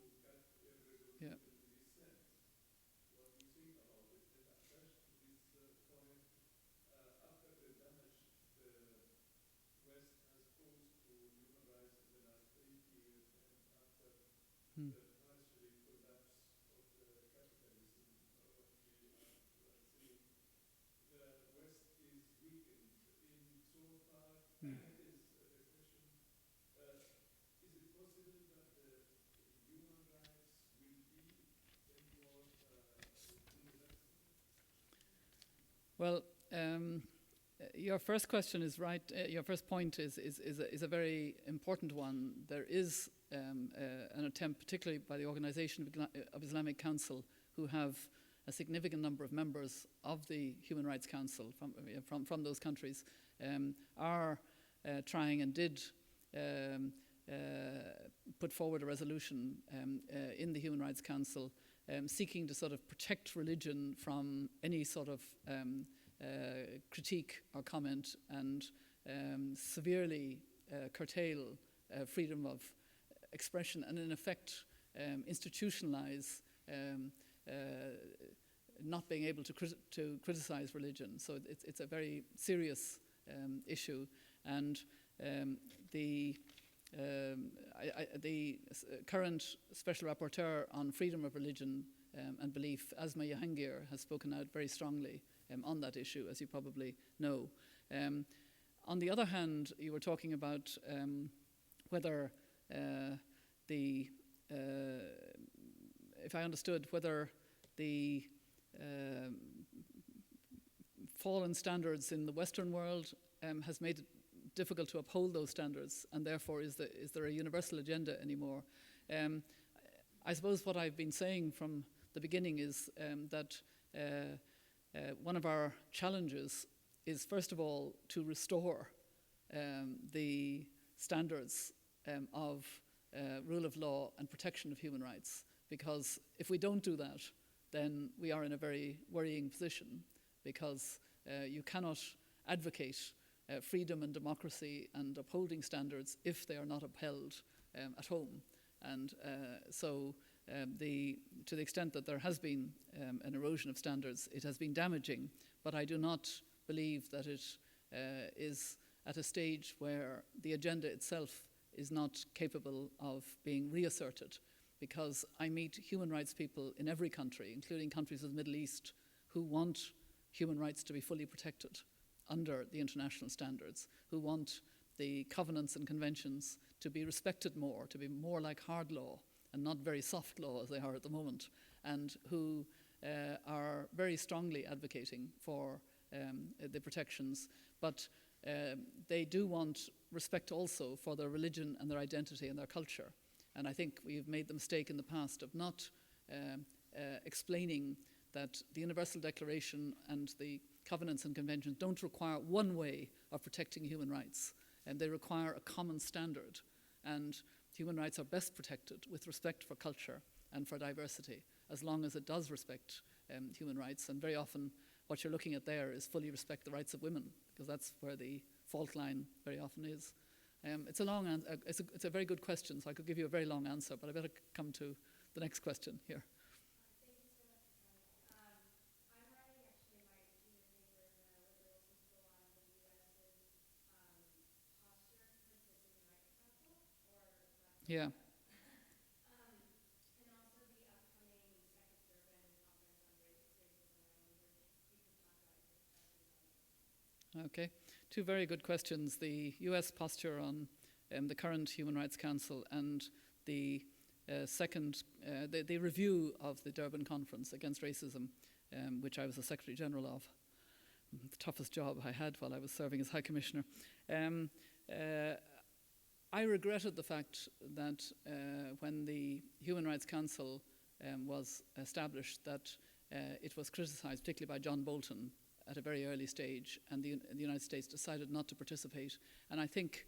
[SPEAKER 2] Yeah. Mm. Mm. Well, Your first question is right. Your first point is a very important one. There is an attempt, particularly by the Organization of Islamic Council, who have a significant number of members of the Human Rights Council from those countries, are trying and did put forward a resolution in the Human Rights Council seeking to sort of protect religion from any sort of critique or comment, and severely curtail freedom of expression, and in effect institutionalize not being able to criticize religion. So it's a very serious issue, and the current Special Rapporteur on Freedom of Religion and Belief, Asma Jahangir, has spoken out very strongly on that issue, as you probably know. On the other hand, you were talking about whether if I understood, whether the fall in standards in the Western world has made it difficult to uphold those standards, and therefore is there a universal agenda anymore? I suppose what I've been saying from the beginning is that one of our challenges is, first of all, to restore the standards of rule of law and protection of human rights, because if we don't do that, then we are in a very worrying position, because you cannot advocate freedom and democracy and upholding standards if they are not upheld at home. And so to the extent that there has been an erosion of standards, it has been damaging, but I do not believe that it is at a stage where the agenda itself is not capable of being reasserted, because I meet human rights people in every country, including countries of the Middle East, who want human rights to be fully protected under the international standards, who want the covenants and conventions to be respected more, to be more like hard law and not very soft law as they are at the moment, and who are very strongly advocating for the protections. But they do want respect also for their religion and their identity and their culture. And I think we've made the mistake in the past of not explaining that the Universal Declaration and the covenants and conventions don't require one way of protecting human rights, and they require a common standard. And human rights are best protected with respect for culture and for diversity, as long as it does respect human rights. And very often what you're looking at there is fully respect the rights of women, because that's where the fault line very often is. It's a very good question, so I could give you a very long answer, but I better come to the next question here. Yeah. Okay, two very good questions. The US posture on the current Human Rights Council, and the second, the review of the Durban Conference Against Racism, which I was the Secretary General of. The toughest job I had while I was serving as High Commissioner. I regretted the fact that when the Human Rights Council was established, that it was criticised, particularly by John Bolton, at a very early stage, and the United States decided not to participate. And I think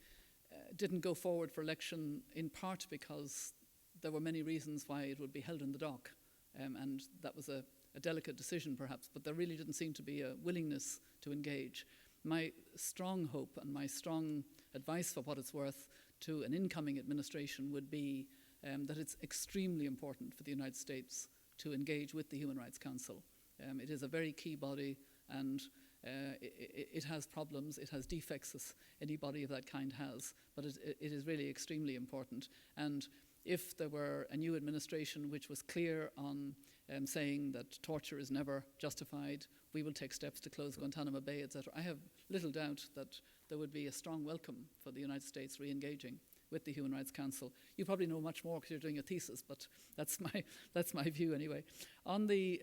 [SPEAKER 2] didn't go forward for election, in part because there were many reasons why it would be held in the dock, and that was a delicate decision perhaps, but there really didn't seem to be a willingness to engage. My strong hope and my strong advice, for what it's worth, to an incoming administration would be that it's extremely important for the United States to engage with the Human Rights Council. It is a very key body, and it has problems, it has defects, as any body of that kind has, but it is really extremely important. And if there were a new administration which was clear on saying that torture is never justified, we will take steps to close Guantanamo Bay, etc., I have little doubt that there would be a strong welcome for the United States re-engaging with the Human Rights Council. You probably know much more because you're doing a thesis, but that's my view anyway. On the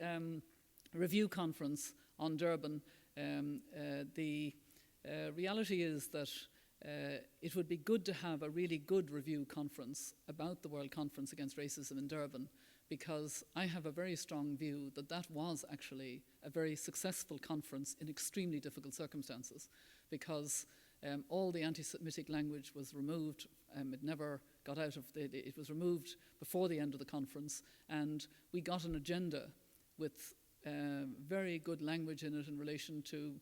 [SPEAKER 2] review conference on Durban, the reality is that it would be good to have a really good review conference about the World Conference Against Racism in Durban, because I have a very strong view that that was actually a very successful conference in extremely difficult circumstances, because all the anti-Semitic language was removed. It never got out of it was removed before the end of the conference, and we got an agenda with very good language in it in relation to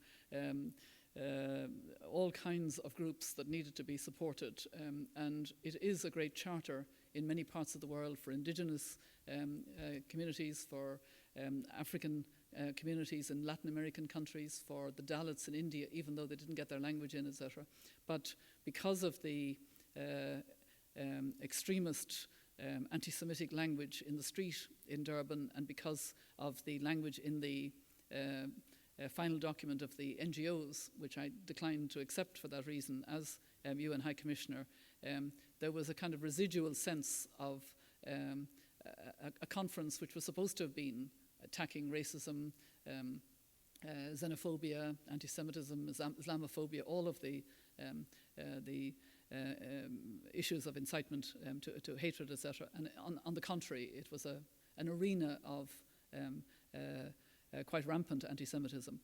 [SPEAKER 2] all kinds of groups that needed to be supported. And it is a great charter in many parts of the world for indigenous communities, for African communities in Latin American countries, for the Dalits in India, even though they didn't get their language in, etc. But because of the extremist anti-Semitic language in the street in Durban, and because of the language in the final document of the NGOs, which I declined to accept for that reason as UN High Commissioner, there was a kind of residual sense of a conference which was supposed to have been attacking racism, xenophobia, anti-Semitism, Islamophobia, all of the issues of incitement to hatred, etc. And on the contrary, it was an arena of quite rampant anti-Semitism.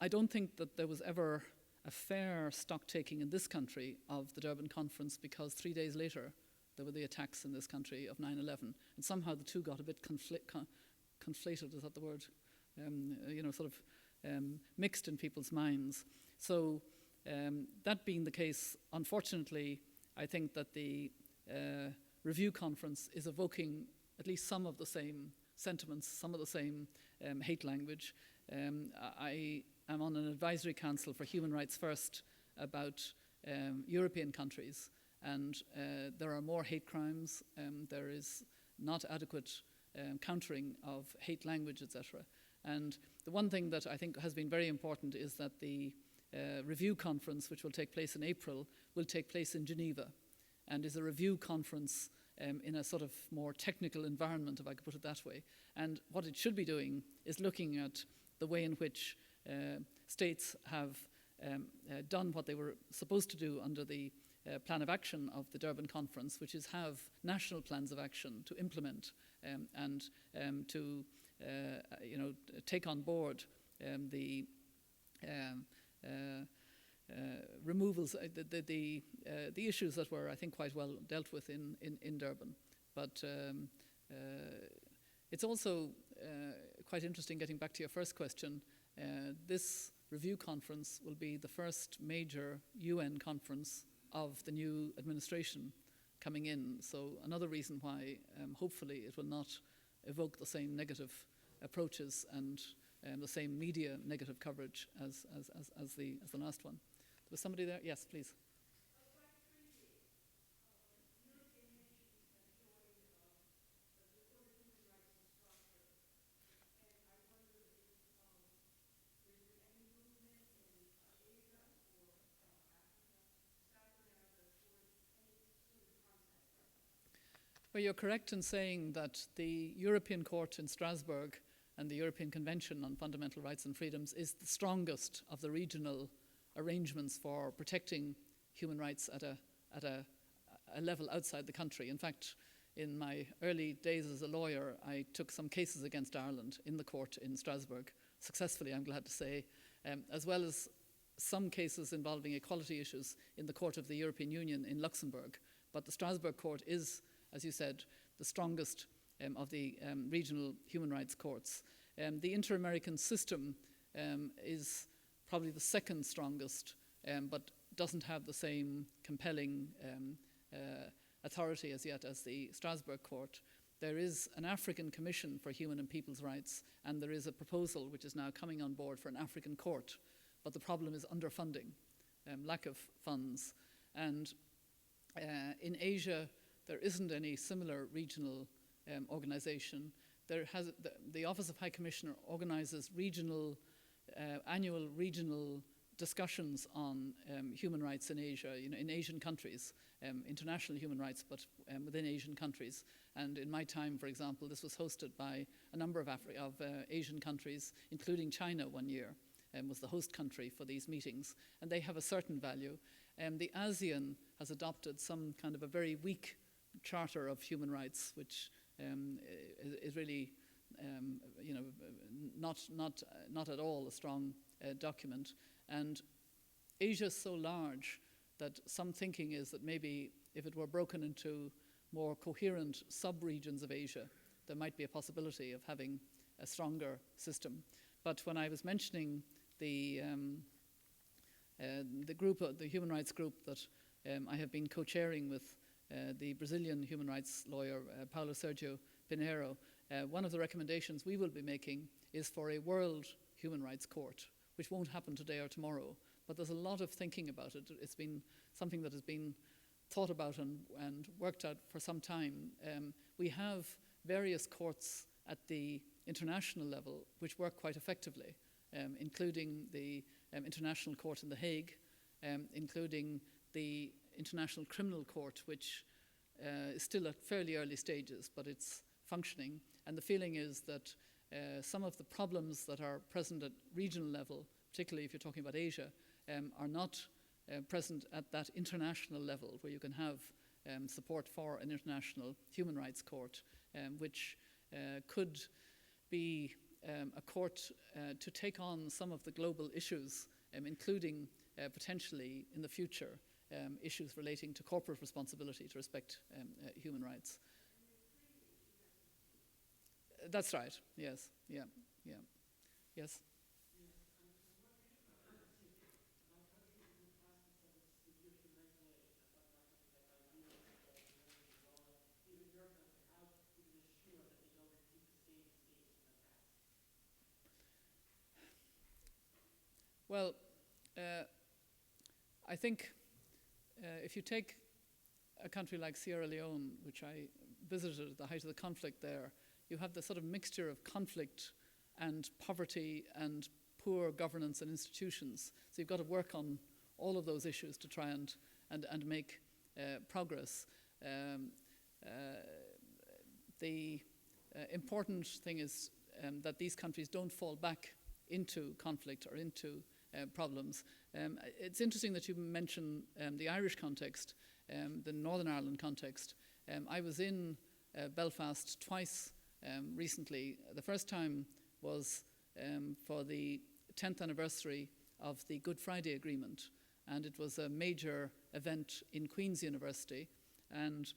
[SPEAKER 2] I don't think that there was ever a fair stock-taking in this country of the Durban conference, because 3 days later there were the attacks in this country of 9/11, and somehow the two got a bit conflated, is that the word? Mixed in people's minds. So that being the case, unfortunately, I think that the review conference is evoking at least some of the same sentiments, some of the same hate language. I am on an advisory council for Human Rights First about European countries, and there are more hate crimes. There is not adequate countering of hate language, etc. And the one thing that I think has been very important is that the review conference, which will take place in April, will take place in Geneva, and is a review conference in a sort of more technical environment, if I could put it that way. And what it should be doing is looking at the way in which states have done what they were supposed to do under the plan of action of the Durban conference, which is have national plans of action to implement and to take on board the removals, the issues that were, I think, quite well dealt with in Durban. But it's also quite interesting, getting back to your first question, this review conference will be the first major UN conference of the new administration coming in. So another reason why hopefully it will not evoke the same negative approaches and the same media negative coverage as the last one. Was somebody there? Yes, please. Well, you're correct in saying that the European Court in Strasbourg and the European Convention on Fundamental Rights and Freedoms is the strongest of the regional arrangements for protecting human rights at a level outside the country. In fact, in my early days as a lawyer, I took some cases against Ireland in the court in Strasbourg, successfully, I'm glad to say, as well as some cases involving equality issues in the Court of the European Union in Luxembourg. But the Strasbourg court is, as you said, the strongest of the regional human rights courts. The inter-American system is probably the second strongest, but doesn't have the same compelling authority as yet as the Strasbourg court. There is an African Commission for Human and People's Rights, and there is a proposal which is now coming on board for an African court. But the problem is underfunding, lack of funds. And in Asia, there isn't any similar regional organization. The Office of High Commissioner organizes annual regional discussions on human rights in Asia, in Asian countries, international human rights, but within Asian countries. And in my time, for example, this was hosted by a number of Asian countries, including China one year. was the host country for these meetings, and they have a certain value. The ASEAN has adopted some kind of a very weak charter of human rights, which is really, not at all a strong document. And Asia is so large that some thinking is that maybe if it were broken into more coherent sub-regions of Asia, there might be a possibility of having a stronger system. But when I was mentioning the human rights group that I have been co-chairing with the Brazilian human rights lawyer, Paulo Sergio Pinheiro, one of the recommendations we will be making is for a world human rights court, which won't happen today or tomorrow, but there's a lot of thinking about it. It's been something that has been thought about and worked out for some time. We have various courts at the international level which work quite effectively, including the International Court in The Hague, including the International Criminal Court, which is still at fairly early stages, but it's functioning. And the feeling is that some of the problems that are present at regional level, particularly if you're talking about Asia, are not present at that international level where you can have support for an international human rights court, which could be a court to take on some of the global issues, including potentially in the future issues relating to corporate responsibility to respect human rights. That's right, yes, yeah, yes. Well, I think if you take a country like Sierra Leone, which I visited at the height of the conflict there, you have the sort of mixture of conflict and poverty and poor governance and institutions. So you've got to work on all of those issues to try and make progress. The important thing is that these countries don't fall back into conflict or into problems. It's interesting that you mention the Irish context, the Northern Ireland context. I was in Belfast twice recently. The first time was for the 10th anniversary of the Good Friday Agreement, and it was a major event in Queen's University, and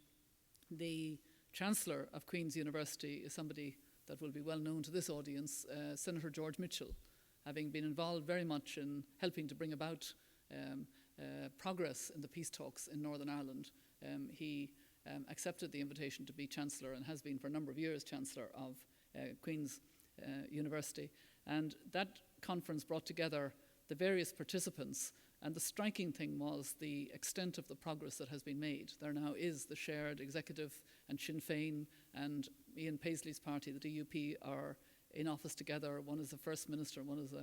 [SPEAKER 2] the Chancellor of Queen's University is somebody that will be well known to this audience, Senator George Mitchell, having been involved very much in helping to bring about progress in the peace talks in Northern Ireland. He accepted the invitation to be Chancellor and has been for a number of years Chancellor of Queen's University. And that conference brought together the various participants, and the striking thing was the extent of the progress that has been made. There now is the shared executive, and Sinn Féin and Ian Paisley's party, the DUP, are in office together. One is the First Minister, one is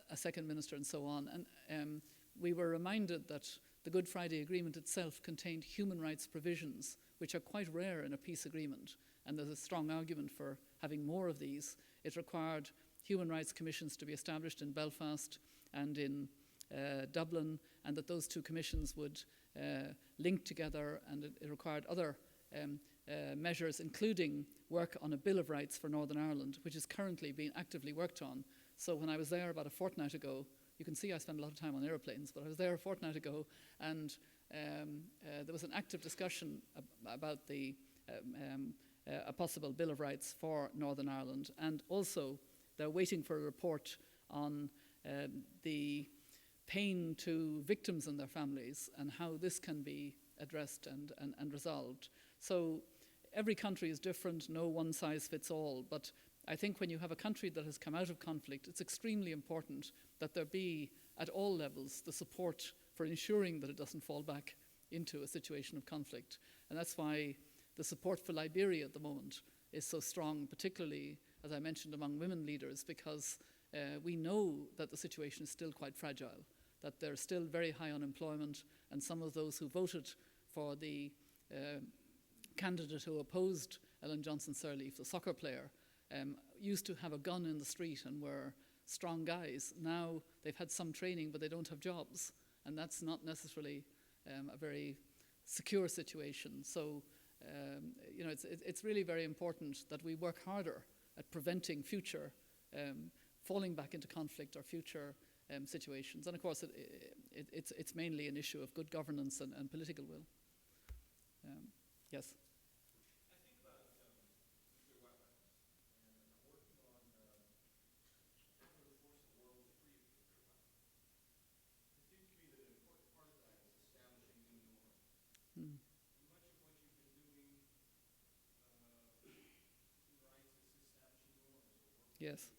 [SPEAKER 2] a Second Minister, and so on. And we were reminded that the Good Friday Agreement itself contained human rights provisions, which are quite rare in a peace agreement, and there's a strong argument for having more of these. It required human rights commissions to be established in Belfast and in Dublin, and that those two commissions would link together, and it required other measures, including work on a Bill of Rights for Northern Ireland, which is currently being actively worked on. So when I was there about a fortnight ago, you can see I spend a lot of time on airplanes, but I was there a fortnight ago, and there was an active discussion about a possible Bill of Rights for Northern Ireland, and also they're waiting for a report on the pain to victims and their families and how this can be addressed and resolved. So every country is different, no one size fits all, but I think when you have a country that has come out of conflict, it's extremely important that there be, at all levels, the support for ensuring that it doesn't fall back into a situation of conflict. And that's why the support for Liberia at the moment is so strong, particularly, as I mentioned, among women leaders, because we know that the situation is still quite fragile, that there's still very high unemployment, and some of those who voted for the candidate who opposed Ellen Johnson Sirleaf, the soccer player, used to have a gun in the street and were strong guys. Now they've had some training, but they don't have jobs. And that's not necessarily a very secure situation. So, it's really very important that we work harder at preventing future falling back into conflict or future situations. And of course, it's mainly an issue of good governance and political will. Yes. Yes.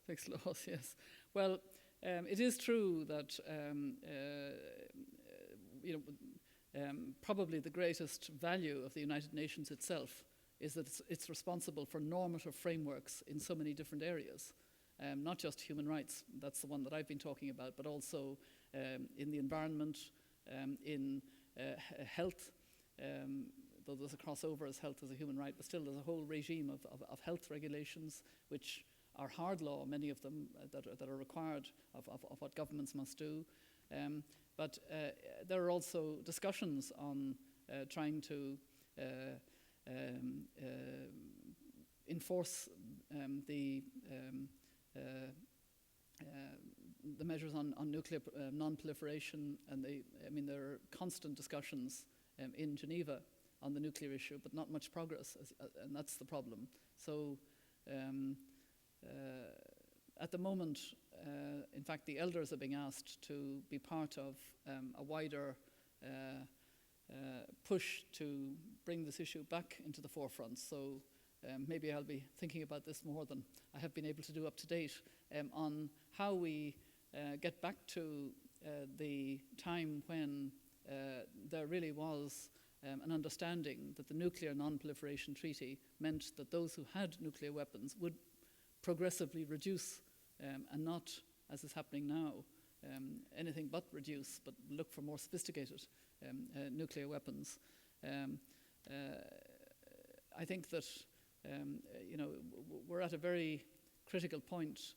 [SPEAKER 2] Fixed laws, yes. Well, it is true that probably the greatest value of the United Nations itself is that it's responsible for normative frameworks in so many different areas. Not just human rights, that's the one that I've been talking about, but also in the environment, in health, though there's a crossover as health as a human right, but still there's a whole regime of health regulations which are hard law, many of them that are required of what governments must do. But there are also discussions on trying to enforce the measures on nuclear non-proliferation, and there are constant discussions in Geneva on the nuclear issue, but not much progress, and that's the problem. So at the moment, in fact, the elders are being asked to be part of a wider push to bring this issue back into the forefront. So maybe I'll be thinking about this more than I have been able to do up to date on how we get back to the time when there really was an understanding that the Nuclear Non-Proliferation Treaty meant that those who had nuclear weapons would progressively reduce and not, as is happening now, anything but reduce, but look for more sophisticated nuclear weapons. I think that we're at a very critical point,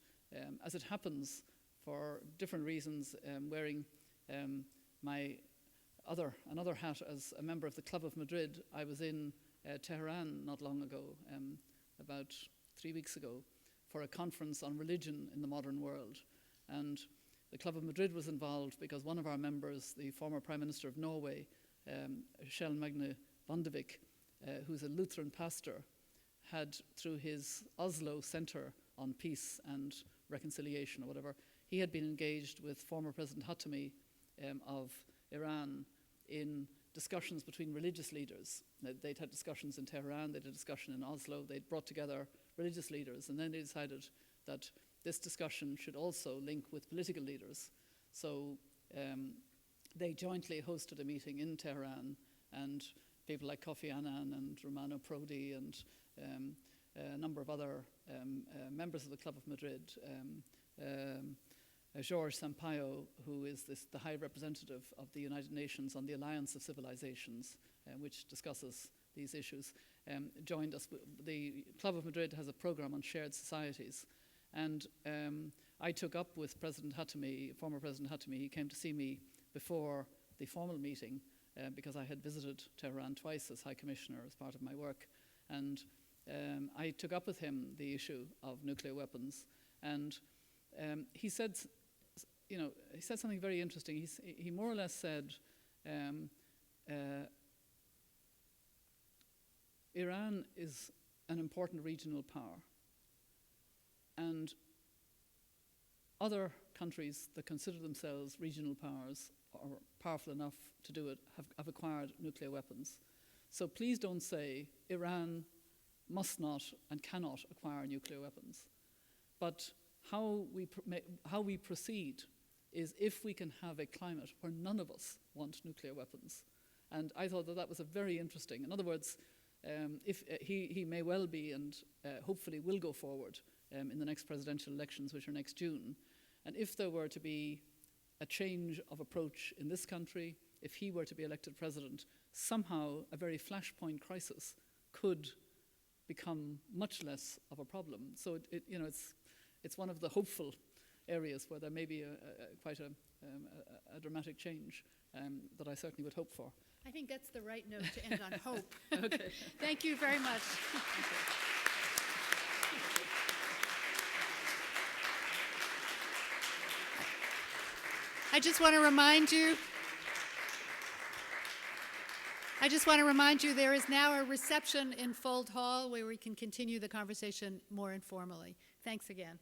[SPEAKER 2] as it happens for different reasons, wearing another hat as a member of the Club of Madrid. I was in Tehran not long ago, about 3 weeks ago, for a conference on religion in the modern world. And the Club of Madrid was involved because one of our members, the former Prime Minister of Norway, Kjell Magne Bondevik, who's a Lutheran pastor, had, through his Oslo Center on Peace and Reconciliation or whatever, he had been engaged with former President Khatami of Iran in discussions between religious leaders. They'd had discussions in Tehran, they'd had a discussion in Oslo, they'd brought together religious leaders, and then they decided that this discussion should also link with political leaders. So they jointly hosted a meeting in Tehran, and people like Kofi Annan and Romano Prodi and a number of other members of the Club of Madrid, Georges Sampaio, who is the High Representative of the United Nations on the Alliance of Civilizations, which discusses these issues, joined us. The Club of Madrid has a program on shared societies, and I took up with President Khatami, former President Khatami. He came to see me before the formal meeting because I had visited Tehran twice as High Commissioner as part of my work, and I took up with him the issue of nuclear weapons, and he said something very interesting. He more or less said, Iran is an important regional power, and other countries that consider themselves regional powers or powerful enough to do it have acquired nuclear weapons. So please don't say Iran must not and cannot acquire nuclear weapons. But how we proceed is if we can have a climate where none of us want nuclear weapons. And I thought that was a very interesting. In other words, if he may well be and hopefully will go forward in the next presidential elections, which are next June. And if there were to be a change of approach in this country, if he were to be elected president, somehow a very flashpoint crisis could become much less of a problem. So it's one of the hopeful areas where there may be quite a dramatic change that I certainly would hope for.
[SPEAKER 1] I think that's the right note to end on hope.
[SPEAKER 2] Okay.
[SPEAKER 1] Thank you very much. I just want to remind you there is now a reception in Fold Hall where we can continue the conversation more informally. Thanks again.